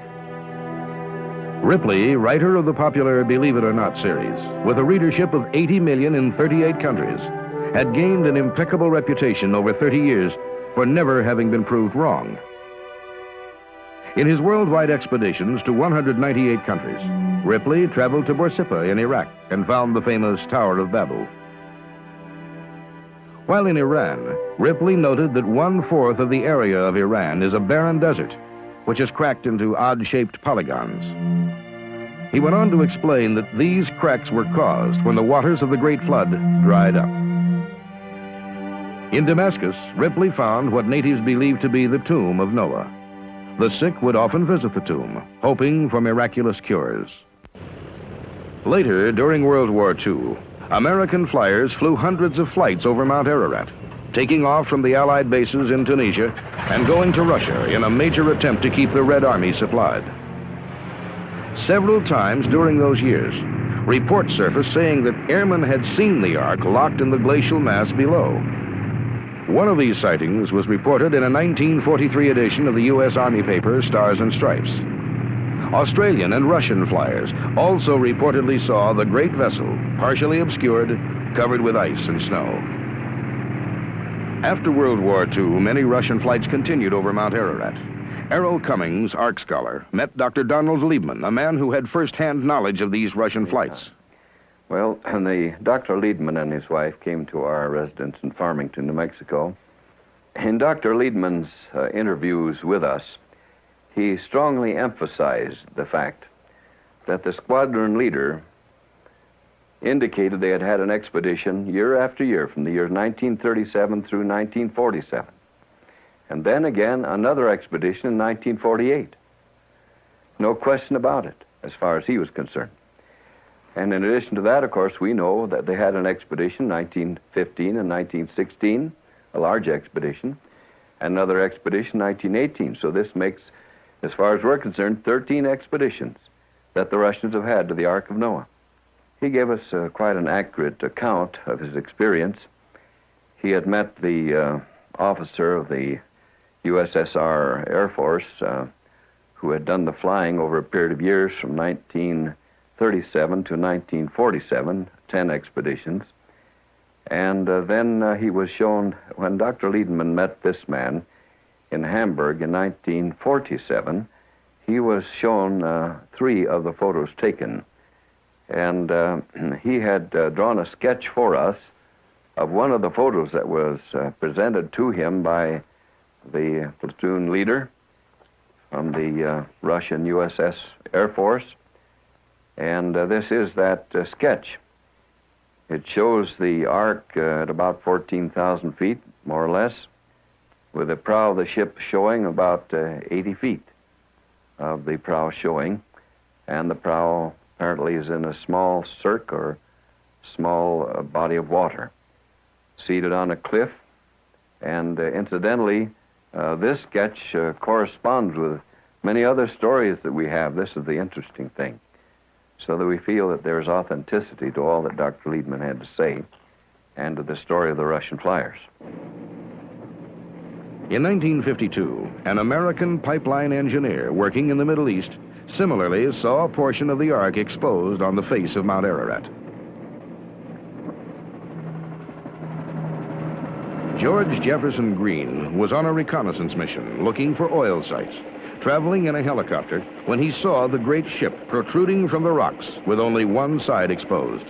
Ripley, writer of the popular Believe It or Not series, with a readership of 80 million in 38 countries, had gained an impeccable reputation over 30 years for never having been proved wrong. In his worldwide expeditions to 198 countries, Ripley traveled to Borsippa in Iraq and found the famous Tower of Babel. While in Iran, Ripley noted that 1/4 of the area of Iran is a barren desert, which is cracked into odd-shaped polygons. He went on to explain that these cracks were caused when the waters of the Great Flood dried up. In Damascus, Ripley found what natives believed to be the tomb of Noah. The sick would often visit the tomb, hoping for miraculous cures. Later, during World War II, American flyers flew hundreds of flights over Mount Ararat, taking off from the Allied bases in Tunisia and going to Russia in a major attempt to keep the Red Army supplied. Several times during those years, reports surfaced saying that airmen had seen the Ark locked in the glacial mass below. One of these sightings was reported in a 1943 edition of the U.S. Army paper Stars and Stripes. Australian and Russian flyers also reportedly saw the great vessel, partially obscured, covered with ice and snow. After World War II, many Russian flights continued over Mount Ararat. Errol Cummings, Ark scholar, met Dr. Donald Liebman, a man who had first-hand knowledge of these Russian flights. Well, Dr. Liebman and his wife came to our residence in Farmington, New Mexico. In Dr. Liebman's interviews with us, he strongly emphasized the fact that the squadron leader indicated they had had an expedition year after year from the years 1937 through 1947. And then again, another expedition in 1948. No question about it, as far as he was concerned. And in addition to that, of course, we know that they had an expedition in 1915 and 1916, a large expedition, and another expedition in 1918. So this makes, as far as we're concerned, 13 expeditions that the Russians have had to the Ark of Noah. He gave us quite an accurate account of his experience. He had met the officer of the USSR Air Force who had done the flying over a period of years from 1937 to 1947, 10 expeditions. And then he was shown, when Dr. Liebman met this man in Hamburg in 1947, he was shown 3 of the photos taken. And he had drawn a sketch for us of one of the photos that was presented to him by the platoon leader from the Russian USS Air Force. And this is that sketch. It shows the Ark at about 14,000 feet, more or less, with the prow of the ship showing about 80 feet of the prow showing. And the prow apparently is in a small cirque or small body of water, seated on a cliff. And incidentally, this sketch corresponds with many other stories that we have. This is the interesting thing. So that we feel that there's authenticity to all that Dr. Liebman had to say and to the story of the Russian flyers. In 1952, an American pipeline engineer working in the Middle East similarly saw a portion of the Ark exposed on the face of Mount Ararat. George Jefferson Green was on a reconnaissance mission looking for oil sites, traveling in a helicopter when he saw the great ship protruding from the rocks with only one side exposed.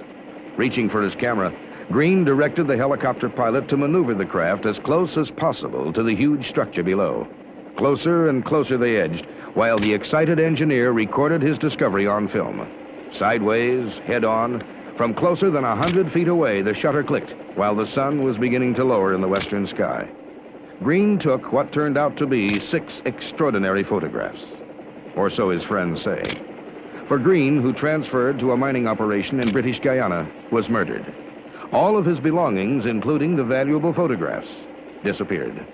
Reaching for his camera, Green directed the helicopter pilot to maneuver the craft as close as possible to the huge structure below. Closer and closer they edged, while the excited engineer recorded his discovery on film. Sideways, head-on, from closer than 100 feet away, the shutter clicked, while the sun was beginning to lower in the western sky. Green took what turned out to be 6 extraordinary photographs, or so his friends say. For Green, who transferred to a mining operation in British Guyana, was murdered. All of his belongings, including the valuable photographs, disappeared.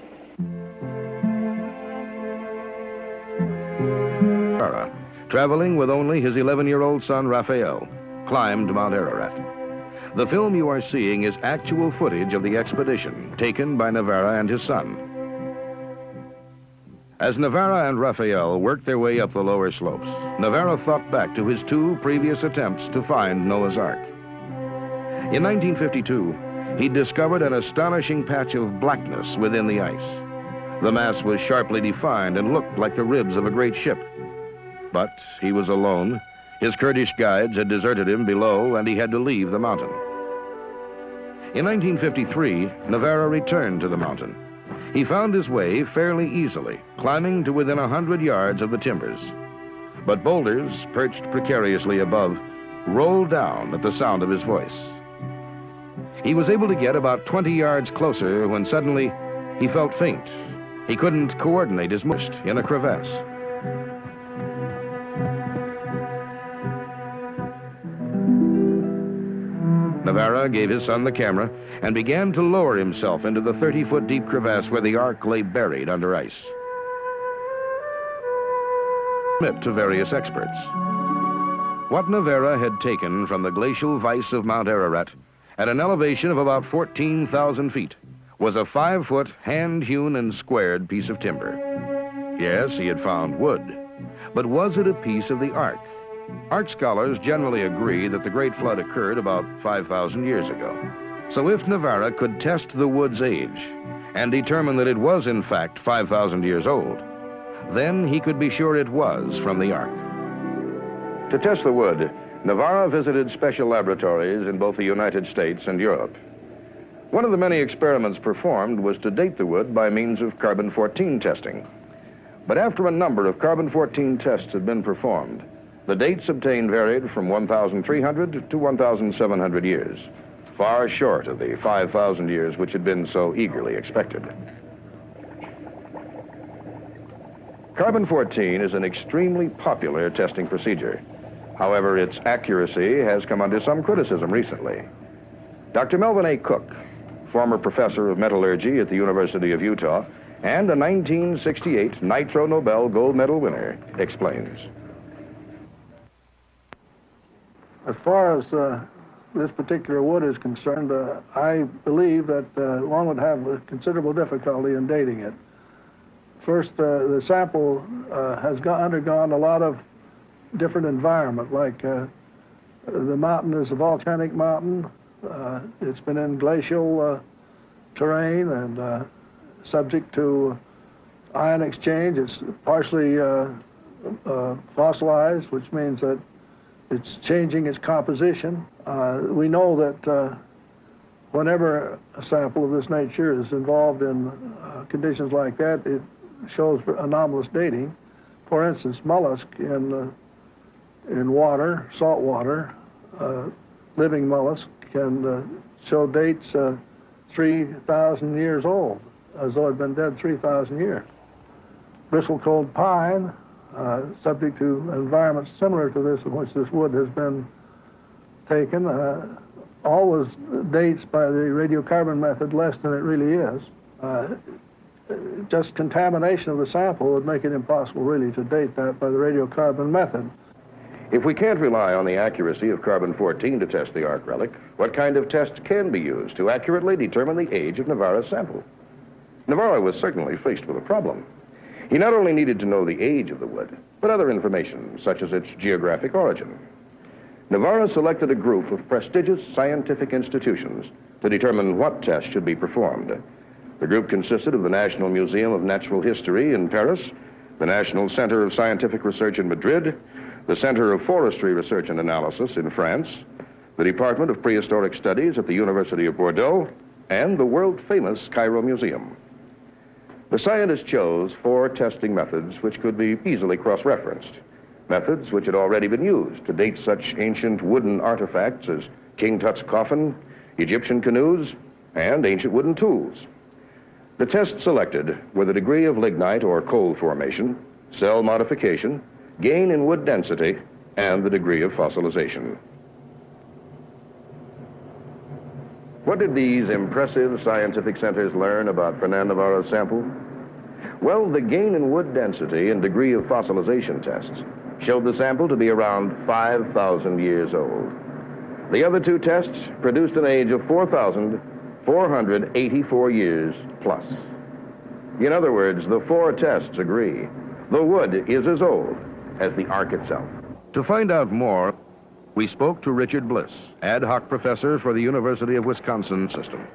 Traveling with only his 11-year-old son, Raphael, climbed Mount Ararat. The film you are seeing is actual footage of the expedition taken by Navarra and his son. As Navarra and Raphael worked their way up the lower slopes, Navarra thought back to his 2 previous attempts to find Noah's Ark. In 1952, he discovered an astonishing patch of blackness within the ice. The mass was sharply defined and looked like the ribs of a great ship. But he was alone. His Kurdish guides had deserted him below, and he had to leave the mountain. In 1953, Navarra returned to the mountain. He found his way fairly easily, climbing to within 100 yards of the timbers. But boulders, perched precariously above, rolled down at the sound of his voice. He was able to get about 20 yards closer when suddenly he felt faint. He couldn't coordinate his movement in a crevasse. Navarra gave his son the camera and began to lower himself into the 30-foot deep crevasse where the Ark lay buried under ice. To various experts. What Navarra had taken from the glacial vise of Mount Ararat at an elevation of about 14,000 feet was a 5-foot hand-hewn and squared piece of timber. Yes, he had found wood, but was it a piece of the Ark? Ark scholars generally agree that the Great Flood occurred about 5,000 years ago. So if Navarra could test the wood's age and determine that it was in fact 5,000 years old, then he could be sure it was from the Ark. To test the wood, Navarra visited special laboratories in both the United States and Europe. One of the many experiments performed was to date the wood by means of carbon-14 testing. But after a number of carbon-14 tests had been performed, the dates obtained varied from 1,300 to 1,700 years, far short of the 5,000 years which had been so eagerly expected. Carbon-14 is an extremely popular testing procedure. However, its accuracy has come under some criticism recently. Dr. Melvin A. Cook, former professor of metallurgy at the University of Utah and a 1968 Nitro Nobel Gold Medal winner, explains. As far as this particular wood is concerned, I believe that one would have considerable difficulty in dating it. First, the sample has undergone a lot of different environment, like the mountain is a volcanic mountain. It's been in glacial terrain and subject to ion exchange. It's partially fossilized, which means that it's changing its composition. We know that whenever a sample of this nature is involved in conditions like that, it shows anomalous dating. For instance, mollusk in water, salt water, living mollusk can show dates 3,000 years old, as though it had been dead 3,000 years. Bristlecold pine, subject to environments similar to this in which this wood has been taken, always dates by the radiocarbon method less than it really is. Just contamination of the sample would make it impossible really to date that by the radiocarbon method. If we can't rely on the accuracy of carbon-14 to test the Ark relic, what kind of test can be used to accurately determine the age of Navarra's sample? Navarra was certainly faced with a problem. He not only needed to know the age of the wood, but other information, such as its geographic origin. Navarra selected a group of prestigious scientific institutions to determine what test should be performed. The group consisted of the National Museum of Natural History in Paris, the National Center of Scientific Research in Madrid, the Center of Forestry Research and Analysis in France, the Department of Prehistoric Studies at the University of Bordeaux, and the world-famous Cairo Museum. The scientists chose 4 testing methods which could be easily cross-referenced, methods which had already been used to date such ancient wooden artifacts as King Tut's coffin, Egyptian canoes, and ancient wooden tools. The tests selected were the degree of lignite or coal formation, cell modification, gain in wood density, and the degree of fossilization. What did these impressive scientific centers learn about Fernand Navarro's sample? Well, the gain in wood density and degree of fossilization tests showed the sample to be around 5,000 years old. The other 2 tests produced an age of 4,484 years plus. In other words, the 4 tests agree. The wood is as old as the Ark itself. To find out more, we spoke to Richard Bliss, ad hoc professor for the University of Wisconsin system.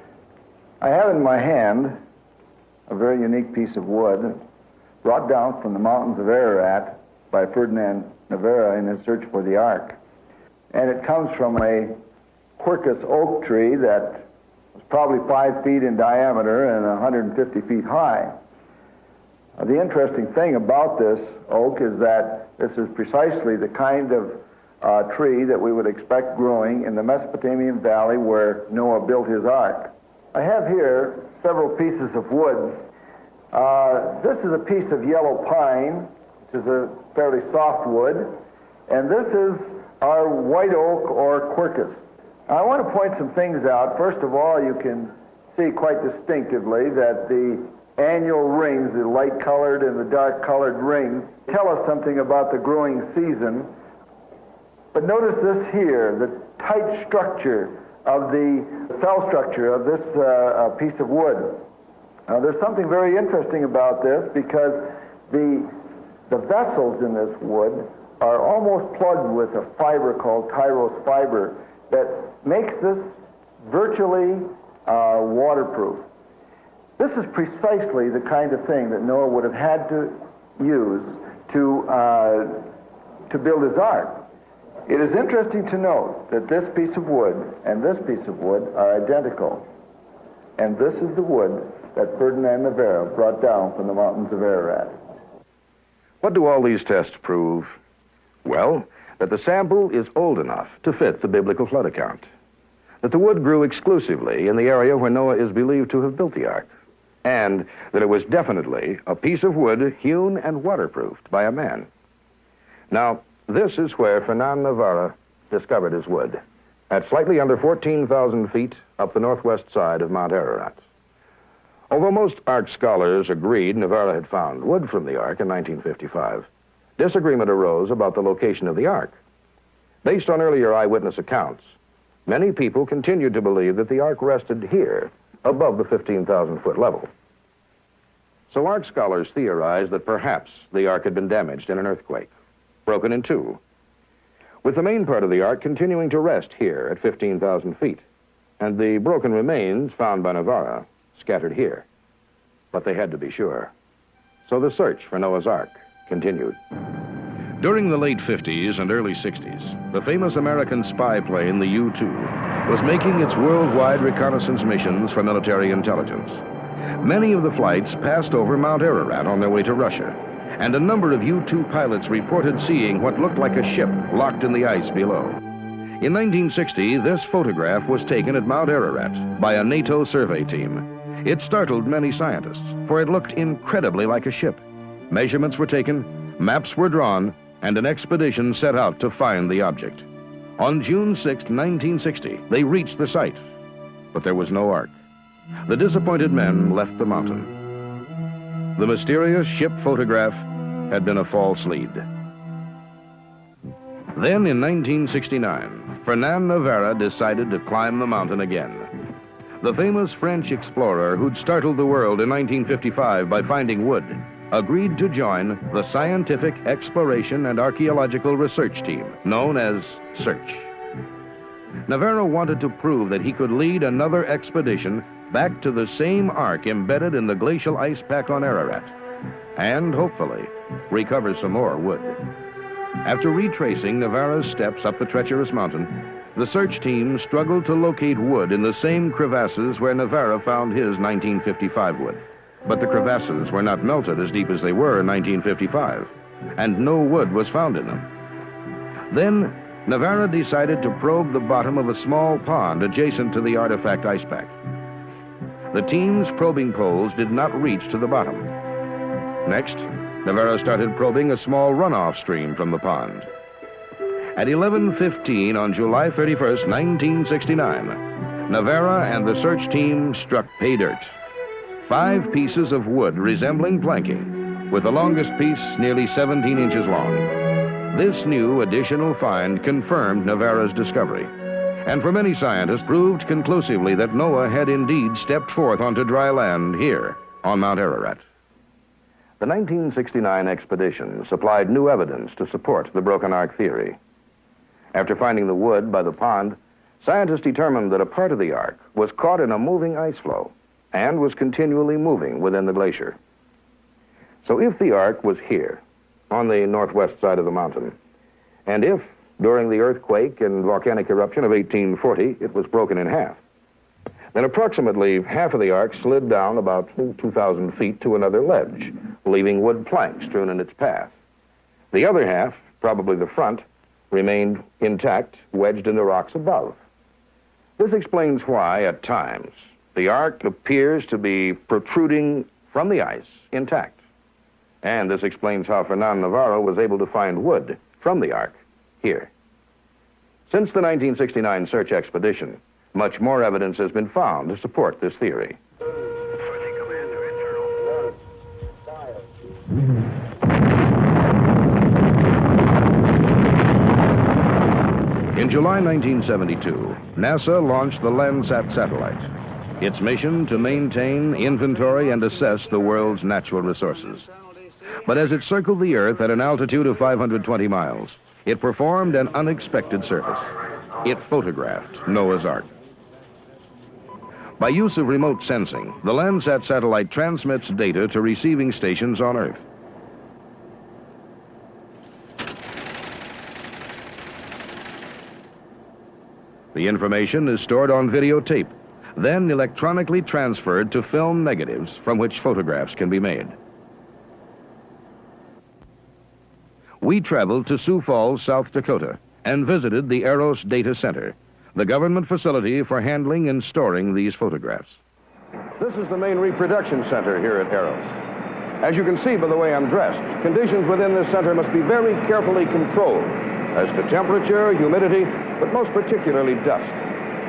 I have in my hand a very unique piece of wood brought down from the mountains of Ararat by Ferdinand Navarra in his search for the Ark. And it comes from a quercus oak tree that was probably 5 feet in diameter and 150 feet high. The interesting thing about this oak is that this is precisely the kind of tree that we would expect growing in the Mesopotamian valley where Noah built his ark. I have here several pieces of wood. This is a piece of yellow pine, which is a fairly soft wood, and this is our white oak or quercus. I want to point some things out. First of all, you can see quite distinctively that the annual rings, the light-colored and the dark-colored rings, tell us something about the growing season. But notice this here, the tight structure of the cell structure of this piece of wood. There's something very interesting about this because the vessels in this wood are almost plugged with a fiber called Tyros fiber that makes this virtually waterproof. This is precisely the kind of thing that Noah would have had to use to build his ark. It is interesting to note that this piece of wood and this piece of wood are identical. And this is the wood that Ferdinand Navarra brought down from the mountains of Ararat. What do all these tests prove? Well, that the sample is old enough to fit the biblical flood account. That the wood grew exclusively in the area where Noah is believed to have built the ark. And that it was definitely a piece of wood hewn and waterproofed by a man. Now, this is where Fernand Navarra discovered his wood, at slightly under 14,000 feet up the northwest side of Mount Ararat. Although most Ark scholars agreed Navarra had found wood from the Ark in 1955, disagreement arose about the location of the Ark. Based on earlier eyewitness accounts, many people continued to believe that the Ark rested here, above the 15,000-foot level. So Ark scholars theorized that perhaps the Ark had been damaged in an earthquake, broken in 2, with the main part of the Ark continuing to rest here at 15,000 feet, and the broken remains found by Navarra scattered here. But they had to be sure. So the search for Noah's Ark continued. During the late 50s and early 60s, the famous American spy plane, the U-2, was making its worldwide reconnaissance missions for military intelligence. Many of the flights passed over Mount Ararat on their way to Russia, and a number of U-2 pilots reported seeing what looked like a ship locked in the ice below. In 1960, this photograph was taken at Mount Ararat by a NATO survey team. It startled many scientists, for it looked incredibly like a ship. Measurements were taken, maps were drawn, and an expedition set out to find the object. On June 6, 1960, they reached the site, but there was no Ark. The disappointed men left the mountain. The mysterious ship photograph had been a false lead. Then, in 1969, Fernand Navarra decided to climb the mountain again. The famous French explorer who'd startled the world in 1955 by finding wood agreed to join the Scientific Exploration and Archaeological Research Team, known as SEARCH. Navarro wanted to prove that he could lead another expedition back to the same Ark embedded in the glacial ice pack on Ararat. and, hopefully, recover some more wood. After retracing Navarro's steps up the treacherous mountain, the search team struggled to locate wood in the same crevasses where Navarro found his 1955 wood. But the crevasses were not melted as deep as they were in 1955, and no wood was found in them. Then, Navarro decided to probe the bottom of a small pond adjacent to the artifact ice pack. The team's probing poles did not reach to the bottom. Next, Navarro started probing a small runoff stream from the pond. At 11:15 on July 31st, 1969, Navarro and the search team struck pay dirt. 5 pieces of wood resembling planking, with the longest piece nearly 17 inches long. This new additional find confirmed Navarro's discovery, and for many scientists proved conclusively that Noah had indeed stepped forth onto dry land here on Mount Ararat. The 1969 expedition supplied new evidence to support the broken ark theory. After finding the wood by the pond, scientists determined that a part of the ark was caught in a moving ice floe and was continually moving within the glacier. So if the ark was here, on the northwest side of the mountain, and if, during the earthquake and volcanic eruption of 1840, it was broken in half, then approximately half of the ark slid down about 2,000 feet to another ledge, leaving wood planks strewn in its path. The other half, probably the front, remained intact, wedged in the rocks above. This explains why, at times, the ark appears to be protruding from the ice intact. And this explains how Fernand Navarro was able to find wood from the ark here. Since the 1969 search expedition, much more evidence has been found to support this theory. In July 1972, NASA launched the Landsat satellite. Its mission to maintain, inventory, and assess the world's natural resources. But as it circled the Earth at an altitude of 520 miles, it performed an unexpected service. It photographed Noah's Ark. By use of remote sensing, the Landsat satellite transmits data to receiving stations on Earth. The information is stored on videotape, then electronically transferred to film negatives from which photographs can be made. We traveled to Sioux Falls, South Dakota, and visited the Eros Data Center, the government facility for handling and storing these photographs. This is the main reproduction center here at Eros. As you can see by the way I'm dressed, conditions within this center must be very carefully controlled as to temperature, humidity, but most particularly dust.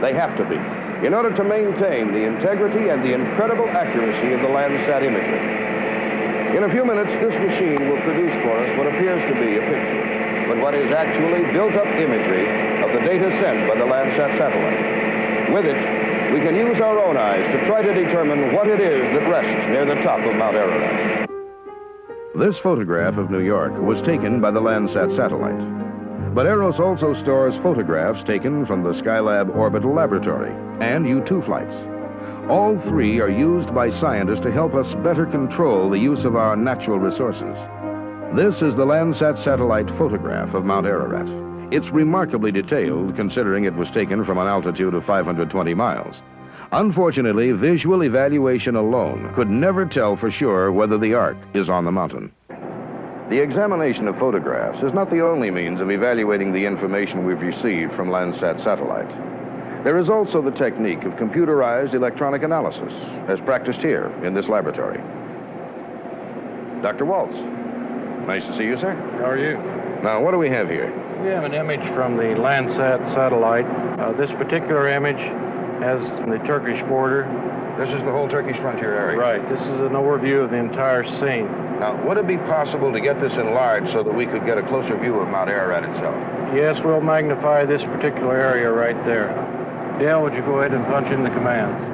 They have to be, in order to maintain the integrity and the incredible accuracy of the Landsat imagery. In a few minutes, this machine will produce for us what appears to be a picture, but what is actually built-up imagery of the data sent by the Landsat satellite. With it, we can use our own eyes to try to determine what it is that rests near the top of Mount Ararat. This photograph of New York was taken by the Landsat satellite. But Eros also stores photographs taken from the Skylab Orbital Laboratory and U-2 flights. All 3 are used by scientists to help us better control the use of our natural resources. This is the Landsat satellite photograph of Mount Ararat. It's remarkably detailed, considering it was taken from an altitude of 520 miles. Unfortunately, visual evaluation alone could never tell for sure whether the Ark is on the mountain. The examination of photographs is not the only means of evaluating the information we've received from Landsat satellite. There is also the technique of computerized electronic analysis, as practiced here in this laboratory. Dr. Waltz, nice to see you, sir. How are you? Now, what do we have here? We have an image from the Landsat satellite. This particular image has the Turkish border. This is the whole Turkish frontier area? Right. This is an overview of the entire scene. Now, would it be possible to get this enlarged so that we could get a closer view of Mount Ararat itself? Yes, we'll magnify this particular area right there. Dale, would you go ahead and punch in the commands?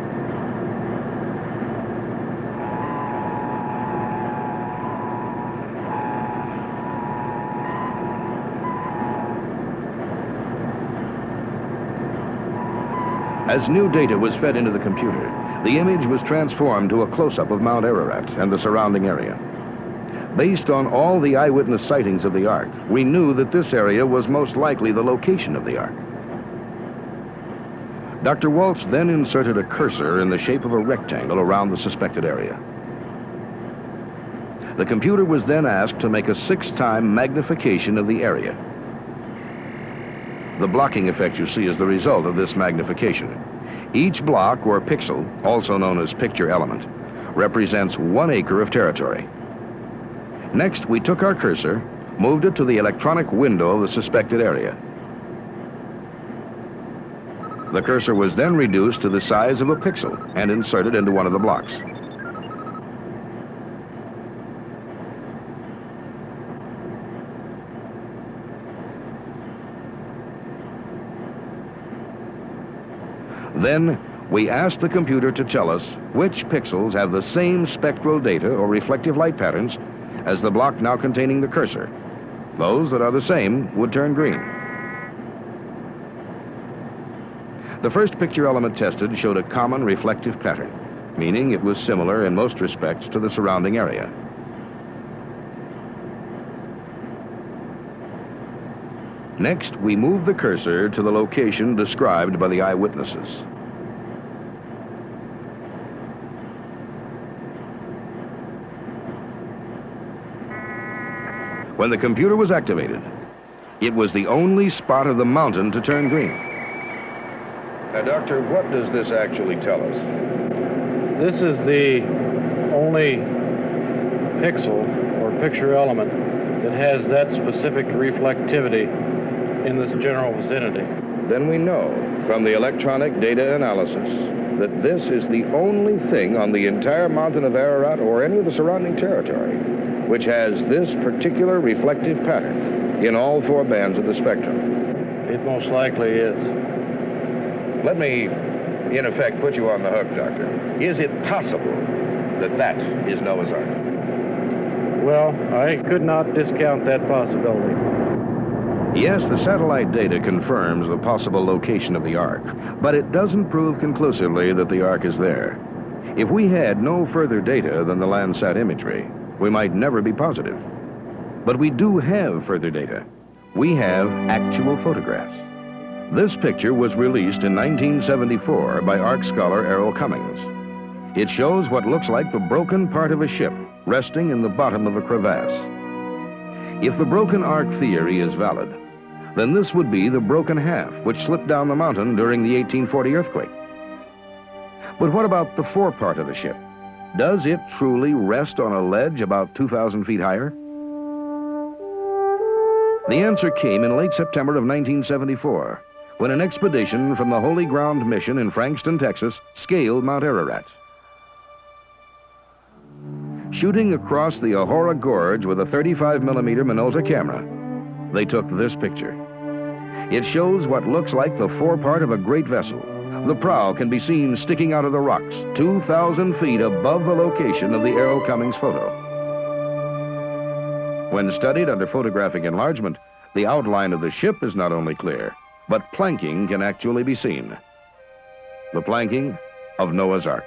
As new data was fed into the computer, the image was transformed to a close-up of Mount Ararat and the surrounding area. Based on all the eyewitness sightings of the Ark, we knew that this area was most likely the location of the Ark. Dr. Waltz then inserted a cursor in the shape of a rectangle around the suspected area. The computer was then asked to make a 6-time magnification of the area. The blocking effect you see is the result of this magnification. Each block or pixel, also known as picture element, represents 1 acre of territory. Next, we took our cursor, moved it to the electronic window of the suspected area. The cursor was then reduced to the size of a pixel and inserted into one of the blocks. Then, we asked the computer to tell us which pixels have the same spectral data or reflective light patterns as the block now containing the cursor. Those that are the same would turn green. The first picture element tested showed a common reflective pattern, meaning it was similar in most respects to the surrounding area. Next, we moved the cursor to the location described by the eyewitnesses. When the computer was activated, it was the only spot of the mountain to turn green. Now, Doctor, what does this actually tell us? This is the only pixel or picture element that has that specific reflectivity in this general vicinity. Then we know from the electronic data analysis that this is the only thing on the entire mountain of Ararat or any of the surrounding territory which has this particular reflective pattern in all 4 bands of the spectrum. It most likely is. Let me, in effect, put you on the hook, Doctor. Is it possible that that is Noah's Ark? Well, I could not discount that possibility. Yes, the satellite data confirms the possible location of the Ark, but it doesn't prove conclusively that the Ark is there. If we had no further data than the Landsat imagery, we might never be positive. But we do have further data. We have actual photographs. This picture was released in 1974 by Ark scholar Errol Cummings. It shows what looks like the broken part of a ship resting in the bottom of a crevasse. If the broken Ark theory is valid, then this would be the broken half which slipped down the mountain during the 1840 earthquake. But what about the forepart of the ship? Does it truly rest on a ledge about 2,000 feet higher? The answer came in late September of 1974, when an expedition from the Holy Ground Mission in Frankston, Texas, scaled Mount Ararat. Shooting across the Ahora Gorge with a 35mm Minolta camera, they took this picture. It shows what looks like the forepart of a great vessel. The prow can be seen sticking out of the rocks, 2,000 feet above the location of the Errol Cummings photo. When studied under photographic enlargement, the outline of the ship is not only clear, but planking can actually be seen. The planking of Noah's Ark.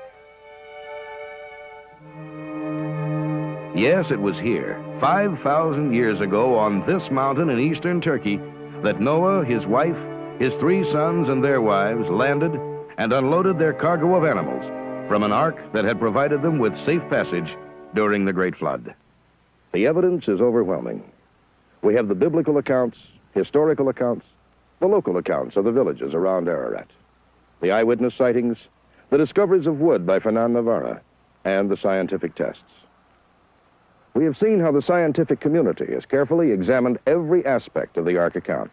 Yes, it was here, 5,000 years ago on this mountain in eastern Turkey, that Noah, his wife, his 3 sons and their wives landed and unloaded their cargo of animals from an ark that had provided them with safe passage during the Great Flood. The evidence is overwhelming. We have the biblical accounts, historical accounts, the local accounts of the villages around Ararat, the eyewitness sightings, the discoveries of wood by Fernand Navarra, and the scientific tests. We have seen how the scientific community has carefully examined every aspect of the Ark account.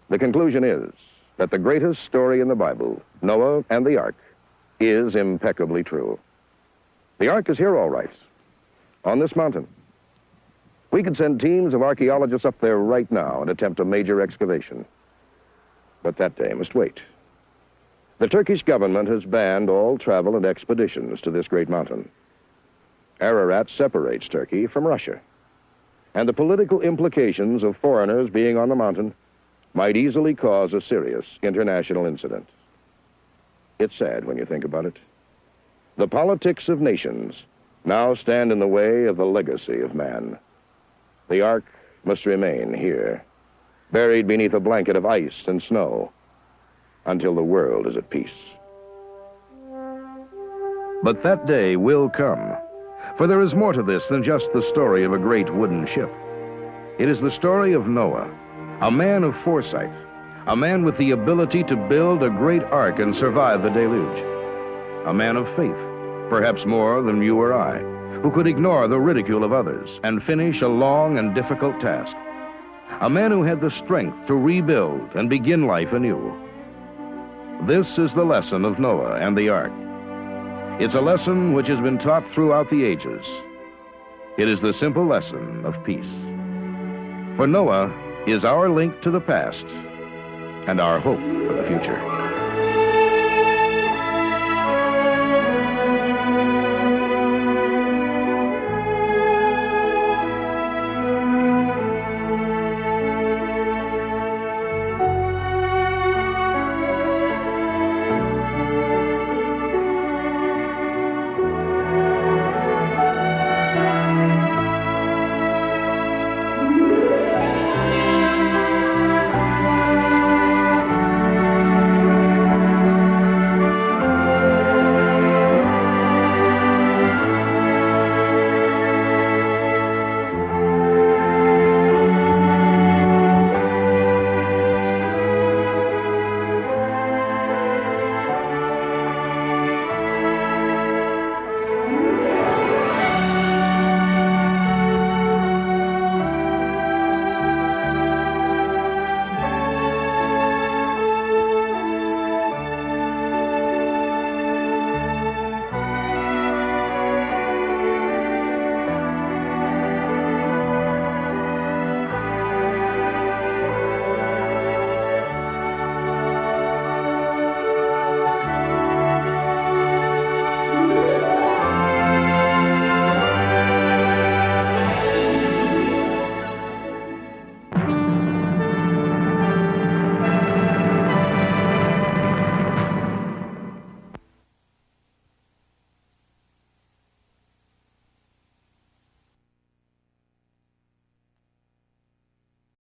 The conclusion is that the greatest story in the Bible, Noah and the Ark, is impeccably true. The Ark is here all right, on this mountain. We could send teams of archaeologists up there right now and attempt a major excavation. But that day must wait. The Turkish government has banned all travel and expeditions to this great mountain. Ararat separates Turkey from Russia, and the political implications of foreigners being on the mountain might easily cause a serious international incident. It's sad when you think about it. The politics of nations now stand in the way of the legacy of man. The ark must remain here, buried beneath a blanket of ice and snow, until the world is at peace. But that day will come, for there is more to this than just the story of a great wooden ship. It is the story of Noah, a man of foresight, a man with the ability to build a great ark and survive the deluge, a man of faith, perhaps more than you or I, who could ignore the ridicule of others and finish a long and difficult task, a man who had the strength to rebuild and begin life anew. This is the lesson of Noah and the ark. It's a lesson which has been taught throughout the ages. It is the simple lesson of peace. For Noah is our link to the past and our hope for the future.